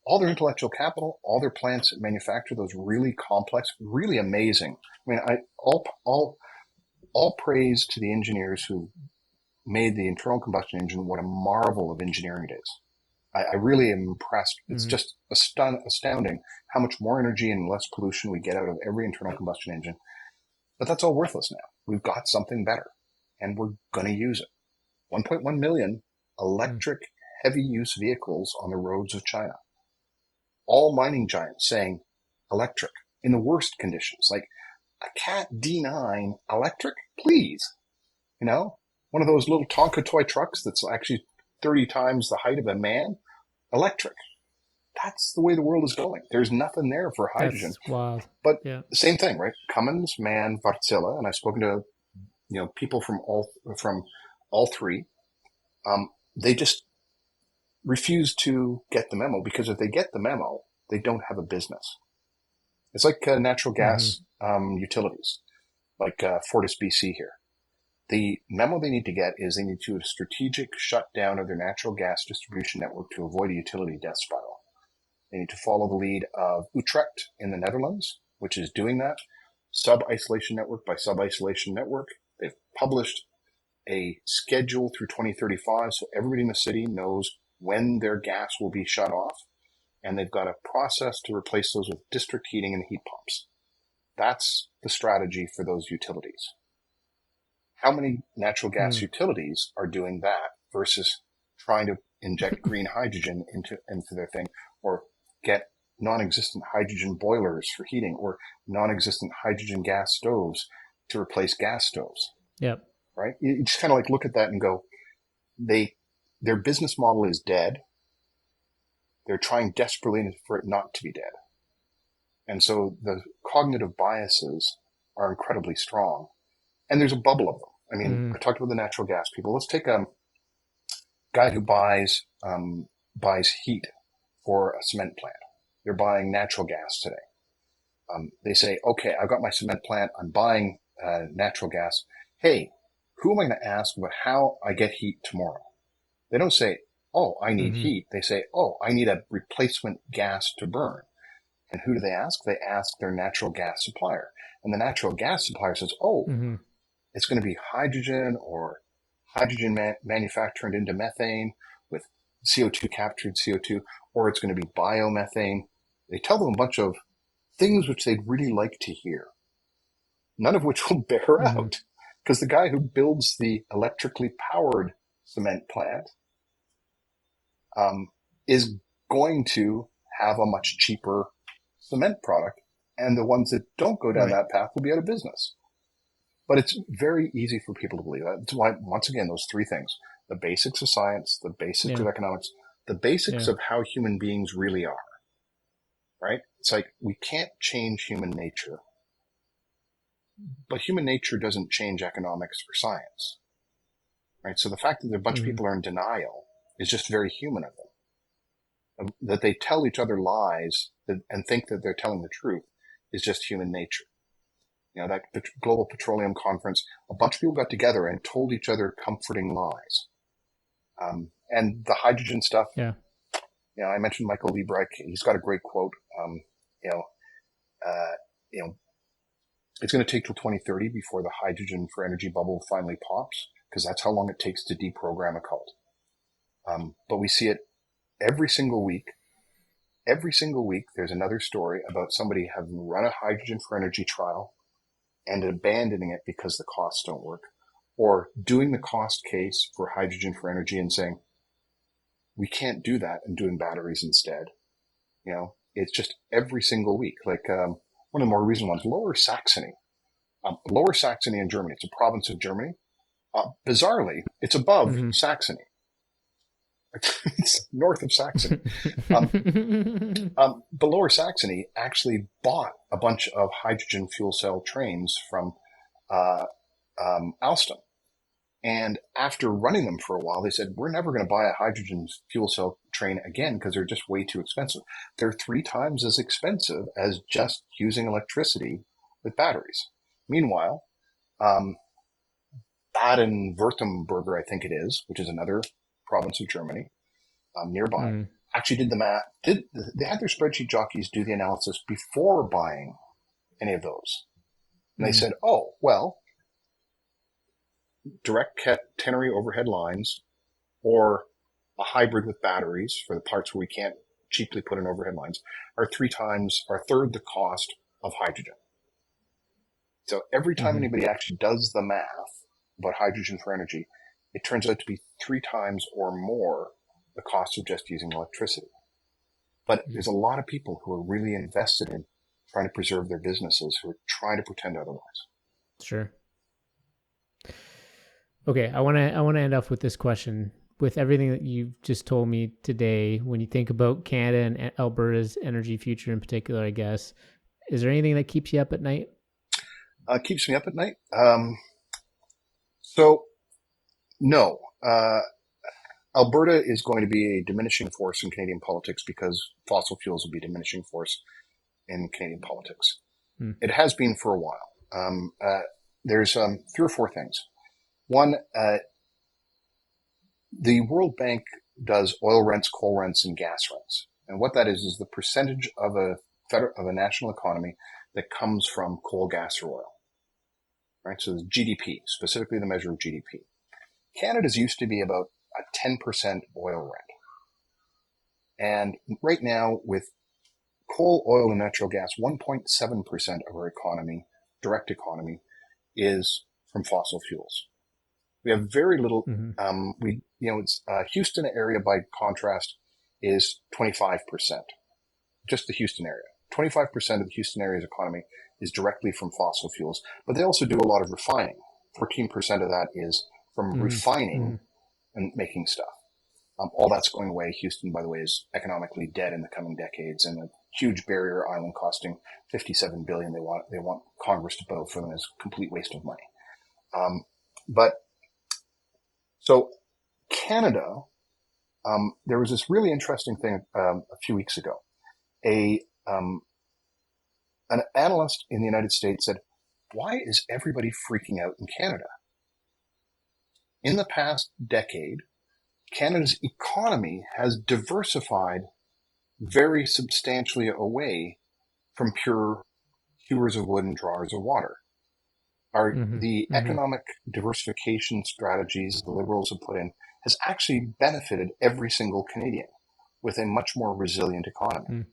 all their intellectual capital, all their plants that manufacture those really complex, really amazing. I mean, all praise to the engineers who made the internal combustion engine. What a marvel of engineering it is. I really am impressed. It's just astounding how much more energy and less pollution we get out of every internal combustion engine. But that's all worthless now. We've got something better, and we're going to use it. 1.1 million electric heavy-use vehicles on the roads of China. All mining giants saying electric in the worst conditions, like a Cat D9 electric, please. One of those little Tonka toy trucks that's actually 30 times the height of a man, electric. That's the way the world is going. There's nothing there for hydrogen. That's wild. But the same thing, right? Cummins, MAN, Wärtsilä, and I've spoken to people from all three. They just refuse to get the memo, because if they get the memo, they don't have a business. It's like natural gas utilities, like Fortis BC here. The memo they need to get is they need to do a strategic shutdown of their natural gas distribution network to avoid a utility death spiral. They need to follow the lead of Utrecht in the Netherlands, which is doing that, sub-isolation network by sub-isolation network. They've published a schedule through 2035, so everybody in the city knows when their gas will be shut off, and they've got a process to replace those with district heating and heat pumps. That's the strategy for those utilities. How many natural gas Mm. utilities are doing that versus trying to inject green hydrogen into their thing, or get non-existent hydrogen boilers for heating, or non-existent hydrogen gas stoves to replace gas stoves, Yep. right? You just kind of like look at that and go, their business model is dead. They're trying desperately for it not to be dead. And so the cognitive biases are incredibly strong. And there's a bubble of them. I mean, Mm. I talked about the natural gas people. Let's take a guy who buys heat for a cement plant. They're buying natural gas today. They say, okay, I've got my cement plant. I'm buying natural gas. Hey, who am I going to ask about how I get heat tomorrow? They don't say, oh, I need Mm-hmm. heat. They say, oh, I need a replacement gas to burn. And who do they ask? They ask their natural gas supplier. And the natural gas supplier says, oh, Mm-hmm. it's going to be hydrogen or hydrogen manufactured into methane with CO2 captured CO2, or it's going to be biomethane. They tell them a bunch of things which they'd really like to hear, none of which will bear Mm-hmm. out, because the guy who builds the electrically powered cement plant is going to have a much cheaper cement product, and the ones that don't go down Right. that path will be out of business. But it's very easy for people to believe that. That's why, once again, those three things: the basics of science, the basics Yeah. of economics, the basics Yeah. of how human beings really are, right? It's like we can't change human nature, but human nature doesn't change economics or science, right? So the fact that a bunch of Mm-hmm. people are in denial is just very human of them. That they tell each other lies and think that they're telling the truth is just human nature. You know, that global petroleum conference, a bunch of people got together and told each other comforting lies. And the hydrogen stuff, Yeah. you know, I mentioned Michael Barnard. He's got a great quote. You know, uh, you know, it's going to take till 2030 before the hydrogen for energy bubble finally pops, because that's how long it takes to deprogram a cult. But we see it every single week. Every single week, there's another story about somebody having run a hydrogen for energy trial and abandoning it because the costs don't work, or doing the cost case for hydrogen for energy and saying, we can't do that, and doing batteries instead. You know, it's just every single week. Like one of the more recent ones, Lower Saxony. Lower Saxony in Germany. It's a province of Germany. Bizarrely, it's above Mm-hmm. Saxony. It's north of Saxony. Um, but Lower Saxony actually bought a bunch of hydrogen fuel cell trains from uh, Alstom. And after running them for a while, they said, we're never going to buy a hydrogen fuel cell train again because they're just way too expensive. They're 3 times as expensive as just using electricity with batteries. Meanwhile, Baden-Württemberg, I think it is, which is another province of Germany, nearby, Mm-hmm. actually did the math. They had their spreadsheet jockeys do the analysis before buying any of those. And they said, oh, well, direct catenary overhead lines or a hybrid with batteries for the parts where we can't cheaply put in overhead lines are 3 times or a third the cost of hydrogen. So every time Mm-hmm. anybody actually does the math about hydrogen for energy, it turns out to be 3 times or more the cost of just using electricity. But there's a lot of people who are really invested in trying to preserve their businesses, who are trying to pretend otherwise. Sure. Okay, I want to end off with this question. With everything that you've just told me today, when you think about Canada and Alberta's energy future in particular, I guess, is there anything that keeps you up at night? Keeps me up at night. So no, Alberta is going to be a diminishing force in Canadian politics because fossil fuels will be a diminishing force in Canadian politics. Hmm. It has been for a while. There's 3 or 4 things. One, the World Bank does oil rents, coal rents, and gas rents. And what that is the percentage of a national economy that comes from coal, gas, or oil. Right? So the GDP, specifically the measure of GDP. Canada's used to be about a 10% oil rent. And right now, with coal, oil, and natural gas, 1.7% of our economy, direct economy, is from fossil fuels. We have very little. Mm-hmm. It's Houston area by contrast is 25%. Just the Houston area. 25% of the Houston area's economy is directly from fossil fuels, but they also do a lot of refining. 14% of that is from refining and making stuff. All that's going away. Houston, by the way, is economically dead in the coming decades, and a huge barrier island costing $57 billion. They want Congress to vote for them as a complete waste of money. But so Canada, there was this really interesting thing a few weeks ago. An analyst in the United States said, "Why is everybody freaking out in Canada?" In the past decade, Canada's economy has diversified very substantially away from pure hewers of wood and drawers of water. The economic diversification strategies the Liberals have put in has actually benefited every single Canadian with a much more resilient economy.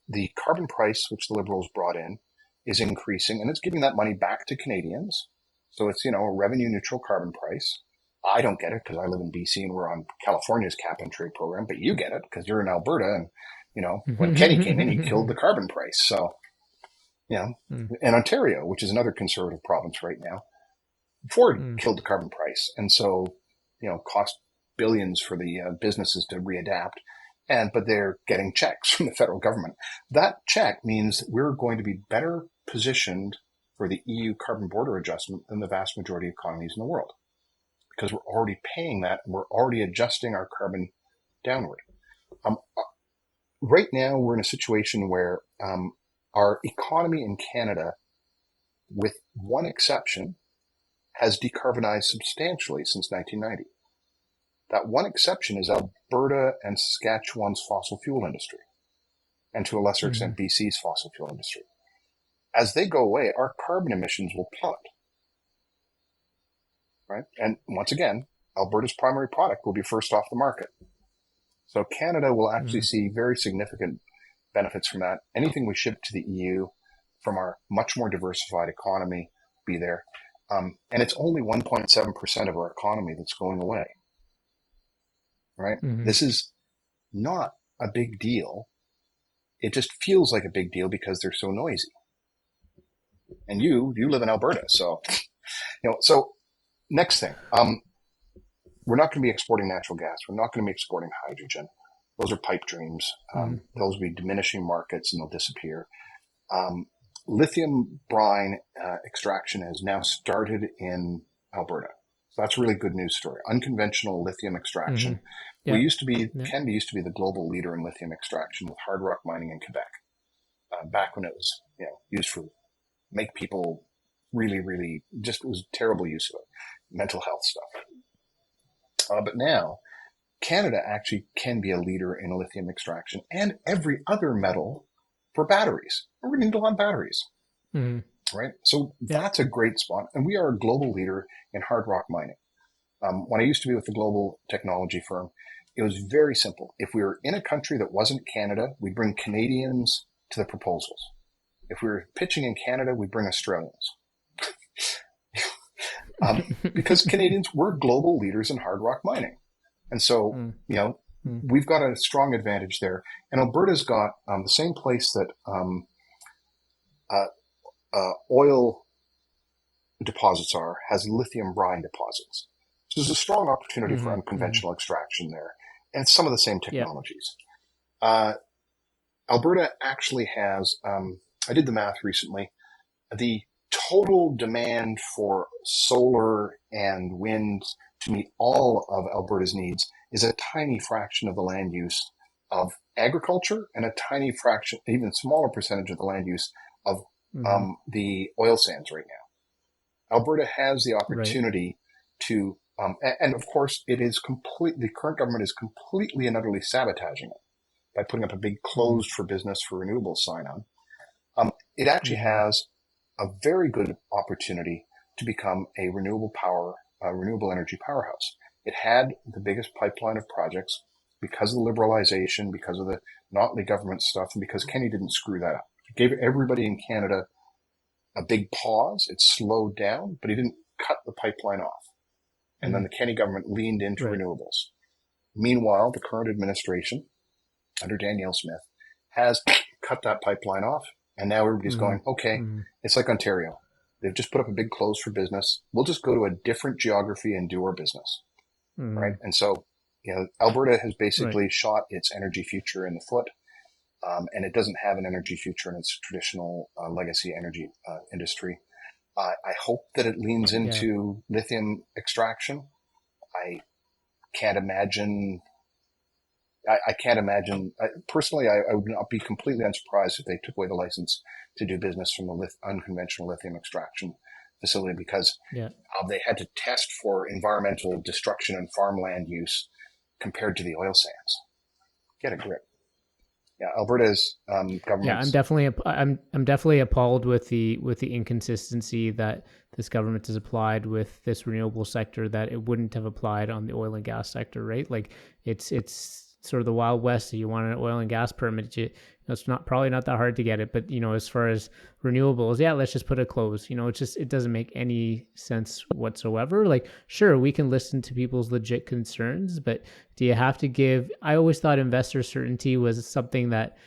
The carbon price, which the Liberals brought in, is increasing, and it's giving that money back to Canadians. So it's, a revenue neutral carbon price. I don't get it because I live in BC and we're on California's cap and trade program, but you get it because you're in Alberta, and, when Kenny came in, he killed the carbon price. So, and Ontario, which is another conservative province right now, Ford killed the carbon price. And so, cost billions for the businesses to readapt. But they're getting checks from the federal government. That check means we're going to be better positioned for the EU carbon border adjustment than the vast majority of economies in the world, because we're already paying that and we're already adjusting our carbon downward. Right now, we're in a situation where our economy in Canada, with one exception, has decarbonized substantially since 1990. That one exception is Alberta and Saskatchewan's fossil fuel industry, and to a lesser extent, BC's fossil fuel industry. As they go away, our carbon emissions will plummet, right? And once again, Alberta's primary product will be first off the market. So Canada will actually see very significant benefits from that. Anything we ship to the EU from our much more diversified economy be there. And it's only 1.7% of our economy that's going away. Right? This is not a big deal. It just feels like a big deal because they're so noisy. And you live in Alberta. So, so next thing, we're not going to be exporting natural gas. We're not going to be exporting hydrogen. Those are pipe dreams. Those will be diminishing markets and they'll disappear. Lithium brine extraction has now started in Alberta. So that's a really good news story. Unconventional lithium extraction. We used to be, Canada used to be the global leader in lithium extraction with hard rock mining in Quebec. Back when it was, used for make people really, really, just it was terrible use of it. Mental health stuff. But now Canada actually can be a leader in lithium extraction and every other metal for batteries. We're going to need a lot of batteries. Right? So that's a great spot. And we are a global leader in hard rock mining. When I used to be with the global technology firm, it was very simple. If we were in a country that wasn't Canada, we'd bring Canadians to the proposals. If we were pitching in Canada, we'd bring Australians. Because Canadians were global leaders in hard rock mining. And so, we've got a strong advantage there. And Alberta's got the same place that oil deposits has lithium brine deposits. So there's a strong opportunity for unconventional extraction there, and some of the same technologies. Alberta actually has, I did the math recently, the total demand for solar and wind to meet all of Alberta's needs is a tiny fraction of the land use of agriculture and a tiny fraction, even smaller percentage of the land use of the oil sands right now. Alberta has the opportunity to, and of course the current government is completely and utterly sabotaging it by putting up a big closed for business for renewables sign on. It actually has a very good opportunity to become a renewable energy powerhouse. It had the biggest pipeline of projects because of the liberalization, because of the Notley government stuff, and because Kenny didn't screw that up. It gave everybody in Canada a big pause. It slowed down, but he didn't cut the pipeline off. And then the Kenney government leaned into Right. renewables. Meanwhile, the current administration under Danielle Smith has cut that pipeline off. And now everybody's going, okay, it's like Ontario. They've just put up a big close for business. We'll just go to a different geography and do our business. Right. And so, Alberta has basically shot its energy future in the foot. And it doesn't have an energy future in its traditional legacy energy industry. I hope that it leans into lithium extraction. I can't imagine. Personally, I would not be completely unsurprised if they took away the license to do business from the unconventional lithium extraction facility, because they had to test for environmental destruction and farmland use compared to the oil sands. Get a grip. Yeah, Alberta's government. Yeah, I'm definitely appalled with the inconsistency that this government has applied with this renewable sector that it wouldn't have applied on the oil and gas sector, right? Like it's sort of the Wild West. If you want an oil and gas permit, it's probably not that hard to get it. But as far as renewables, let's just put a close. It doesn't make any sense whatsoever. Like, sure, we can listen to people's legit concerns, but do you have to give? I always thought investor certainty was something that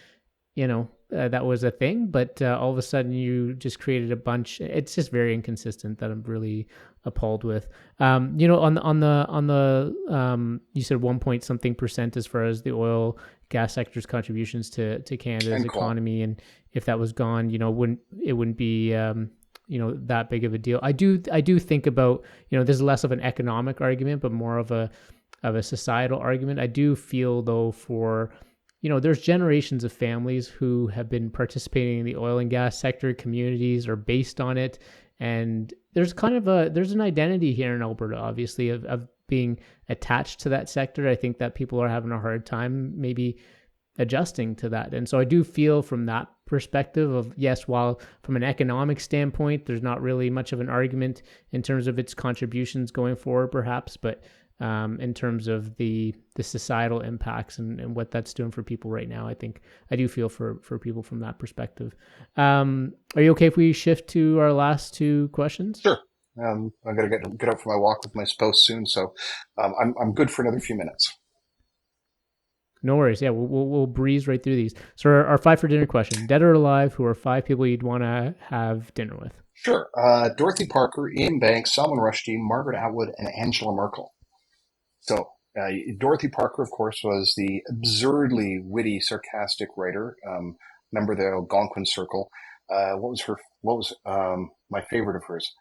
that was a thing, but all of a sudden you just created a bunch. It's just very inconsistent that I'm really appalled with. On the you said 1 point something percent as far as the oil gas sector's contributions to Canada's economy, and if that was gone, it wouldn't be that big of a deal. I do think about there's less of an economic argument, but more of a societal argument. I do feel though for there's generations of families who have been participating in the oil and gas sector. Communities are based on it. And there's there's an identity here in Alberta, obviously, of being attached to that sector. I think that people are having a hard time maybe adjusting to that. And so I do feel from that perspective of, yes, while from an economic standpoint, there's not really much of an argument in terms of its contributions going forward, perhaps, but in terms of the societal impacts and what that's doing for people right now, I think I do feel for people from that perspective. Are you okay if we shift to our last two questions? Sure. I'm going to get out for my walk with my spouse soon, so I'm good for another few minutes. No worries. Yeah, we'll breeze right through these. So our 5 for dinner question: dead or alive, who are 5 people you'd want to have dinner with? Sure. Dorothy Parker, Ian Banks, Salman Rushdie, Margaret Atwood, and Angela Merkel. So Dorothy Parker, of course, was the absurdly witty, sarcastic writer. Member of the Algonquin Circle. What was my favorite of hers?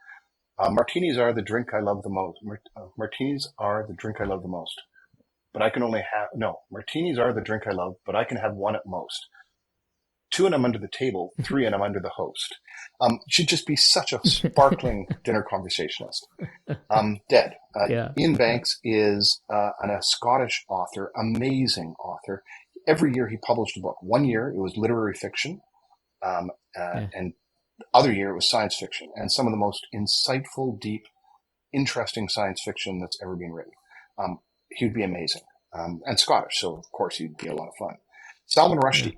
Martinis are the drink I love the most. Martinis are the drink I love the most. But I can only have, no, martinis are the drink I love, but I can have one at most. 2 and I'm under the table, 3 and I'm under the host. She'd just be such a sparkling dinner conversationalist. Dead. Ian Banks is a Scottish author, amazing author. Every year he published a book. One year it was literary fiction, and other year it was science fiction, and some of the most insightful, deep, interesting science fiction that's ever been written. He would be amazing. And Scottish, so of course he'd be a lot of fun. Salman Rushdie.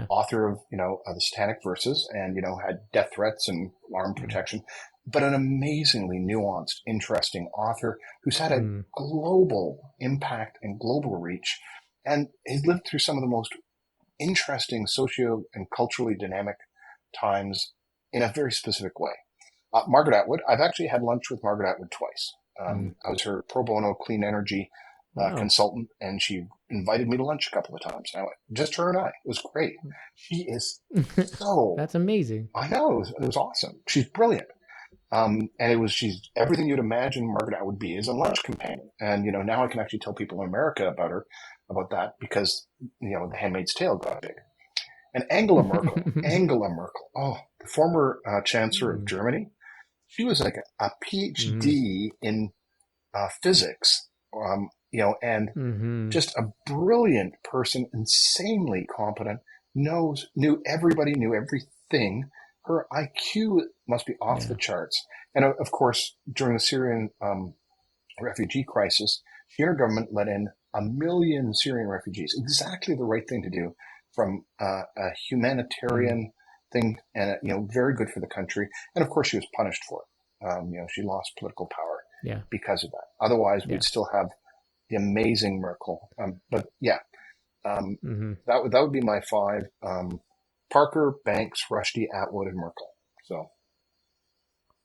Author of, the Satanic Verses, and, had death threats and armed protection, but an amazingly nuanced, interesting author who's had a global impact and global reach. And he's lived through some of the most interesting socio and culturally dynamic times in a very specific way. Margaret Atwood, I've actually had lunch with Margaret Atwood twice. I was her pro bono clean energy consultant, and she invited me to lunch a couple of times. Now, just her and I. It was great. She is so... That's amazing. I know. It was awesome. She's brilliant. And she's everything you'd imagine Margaret Atwood would be as a lunch companion. And, now I can actually tell people in America about that because, The Handmaid's Tale got big. And Angela Merkel, the former chancellor of Germany, she was like a PhD in physics, and just a brilliant person, insanely competent, knew everybody, knew everything. Her IQ must be off the charts. And of course, during the Syrian refugee crisis, she and her government let in 1 million Syrian refugees. Exactly the right thing to do from a humanitarian thing, and very good for the country. And of course, she was punished for it. She lost political power because of that. Otherwise, we'd still have the amazing Merkel. But yeah, that would be my 5: Parker, Banks, Rushdie, Atwood, and Merkel. So.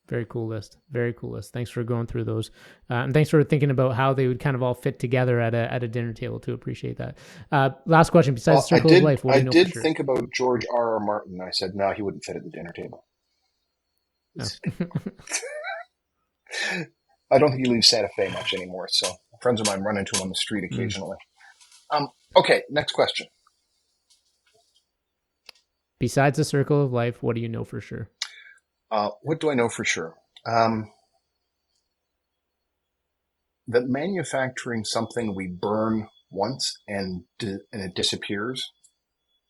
Very cool list. Very cool list. Thanks for going through those. And thanks for thinking about how they would kind of all fit together at a dinner table too. Appreciate that. Last question, besides Circle of Life, what do you know for sure? I did think about George R.R. Martin. I said, no, he wouldn't fit at the dinner table. Oh. I don't think he leaves Santa Fe much anymore. So friends of mine run into him on the street occasionally. Okay, next question. Besides the Circle of Life, what do you know for sure? What do I know for sure? That manufacturing something we burn once and it disappears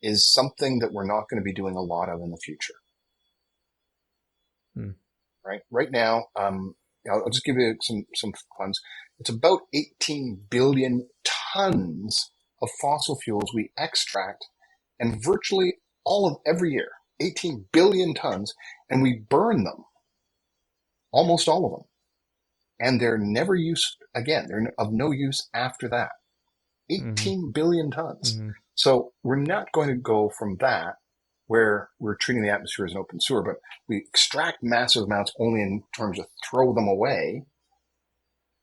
is something that we're not going to be doing a lot of in the future. Right? Right now, I'll just give you some funds. It's about 18 billion tons of fossil fuels we extract, and virtually all of every year. 18 billion tons, and we burn them, almost all of them. And they're never used again. They're of no use after that. 18 billion tons. So we're not going to go from that, where we're treating the atmosphere as an open sewer, but we extract massive amounts only in terms of throw them away.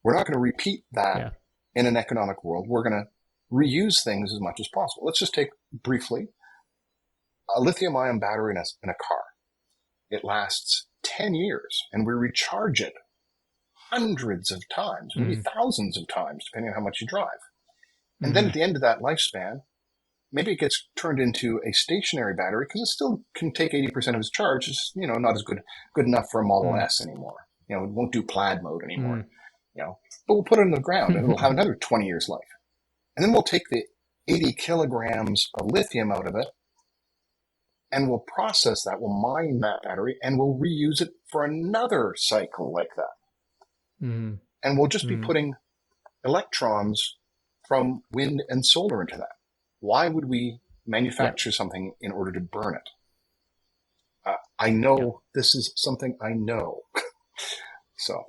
We're not going to repeat that in an economic world. We're going to reuse things as much as possible. Let's just take briefly a lithium-ion battery in a car. It lasts 10 years, and we recharge it hundreds of times, maybe thousands of times, depending on how much you drive. And then at the end of that lifespan, maybe it gets turned into a stationary battery because it still can take 80% of its charge. It's not as good enough for a Model S anymore. It won't do plaid mode anymore. But we'll put it in the ground, and it'll have another 20 years life. And then we'll take the 80 kilograms of lithium out of it, and we'll process that, we'll mine that battery, and we'll reuse it for another cycle like that. And we'll just be putting electrons from wind and solar into that. Why would we manufacture something in order to burn it? I know this is something I know. So,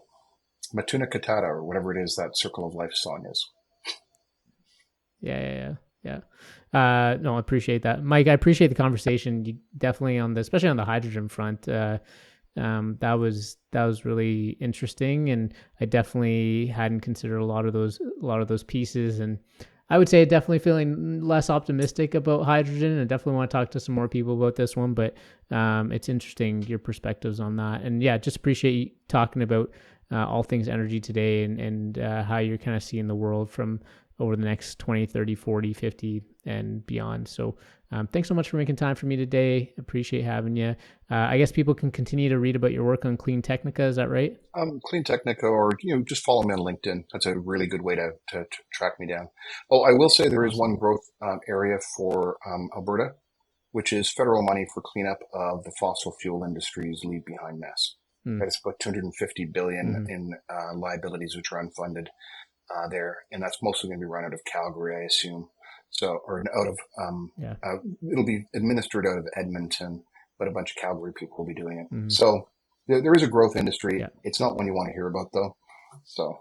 Matuna Katata, or whatever it is that Circle of Life song is. Yeah. No, I appreciate that. Mike, I appreciate the conversation. You definitely especially on the hydrogen front, that was really interesting, and I definitely hadn't considered a lot of those pieces, and I would say definitely feeling less optimistic about hydrogen, and I definitely want to talk to some more people about this one, but it's interesting, your perspectives on that. And yeah, just appreciate you talking about all things energy today, and how you're kind of seeing the world from over the next 20, 30, 40, 50 and beyond. So thanks so much for making time for me today. Appreciate having you. I guess people can continue to read about your work on Clean Technica. Is that right? Clean Technica, or just follow me on LinkedIn. That's a really good way to track me down. Oh, I will say there is one growth area for Alberta, which is federal money for cleanup of the fossil fuel industry's leave behind mess. It's about $250 billion in liabilities which are unfunded there, and that's mostly going to be run out of Calgary, I assume. So, or out of it'll be administered out of Edmonton, but a bunch of Calgary people will be doing it. So there is a growth industry. It's not one you want to hear about, though. So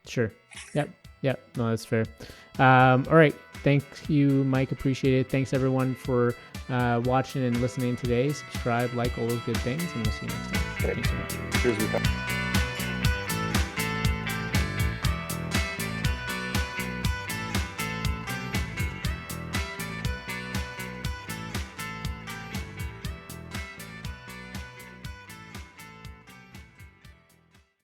sure. Yep. No, that's fair. All right. Thank you, Mike. Appreciate it. Thanks everyone for watching and listening today. Subscribe, like, all those good things, and we'll see you next time. Okay. Thanks so much. Cheers, Rupesh.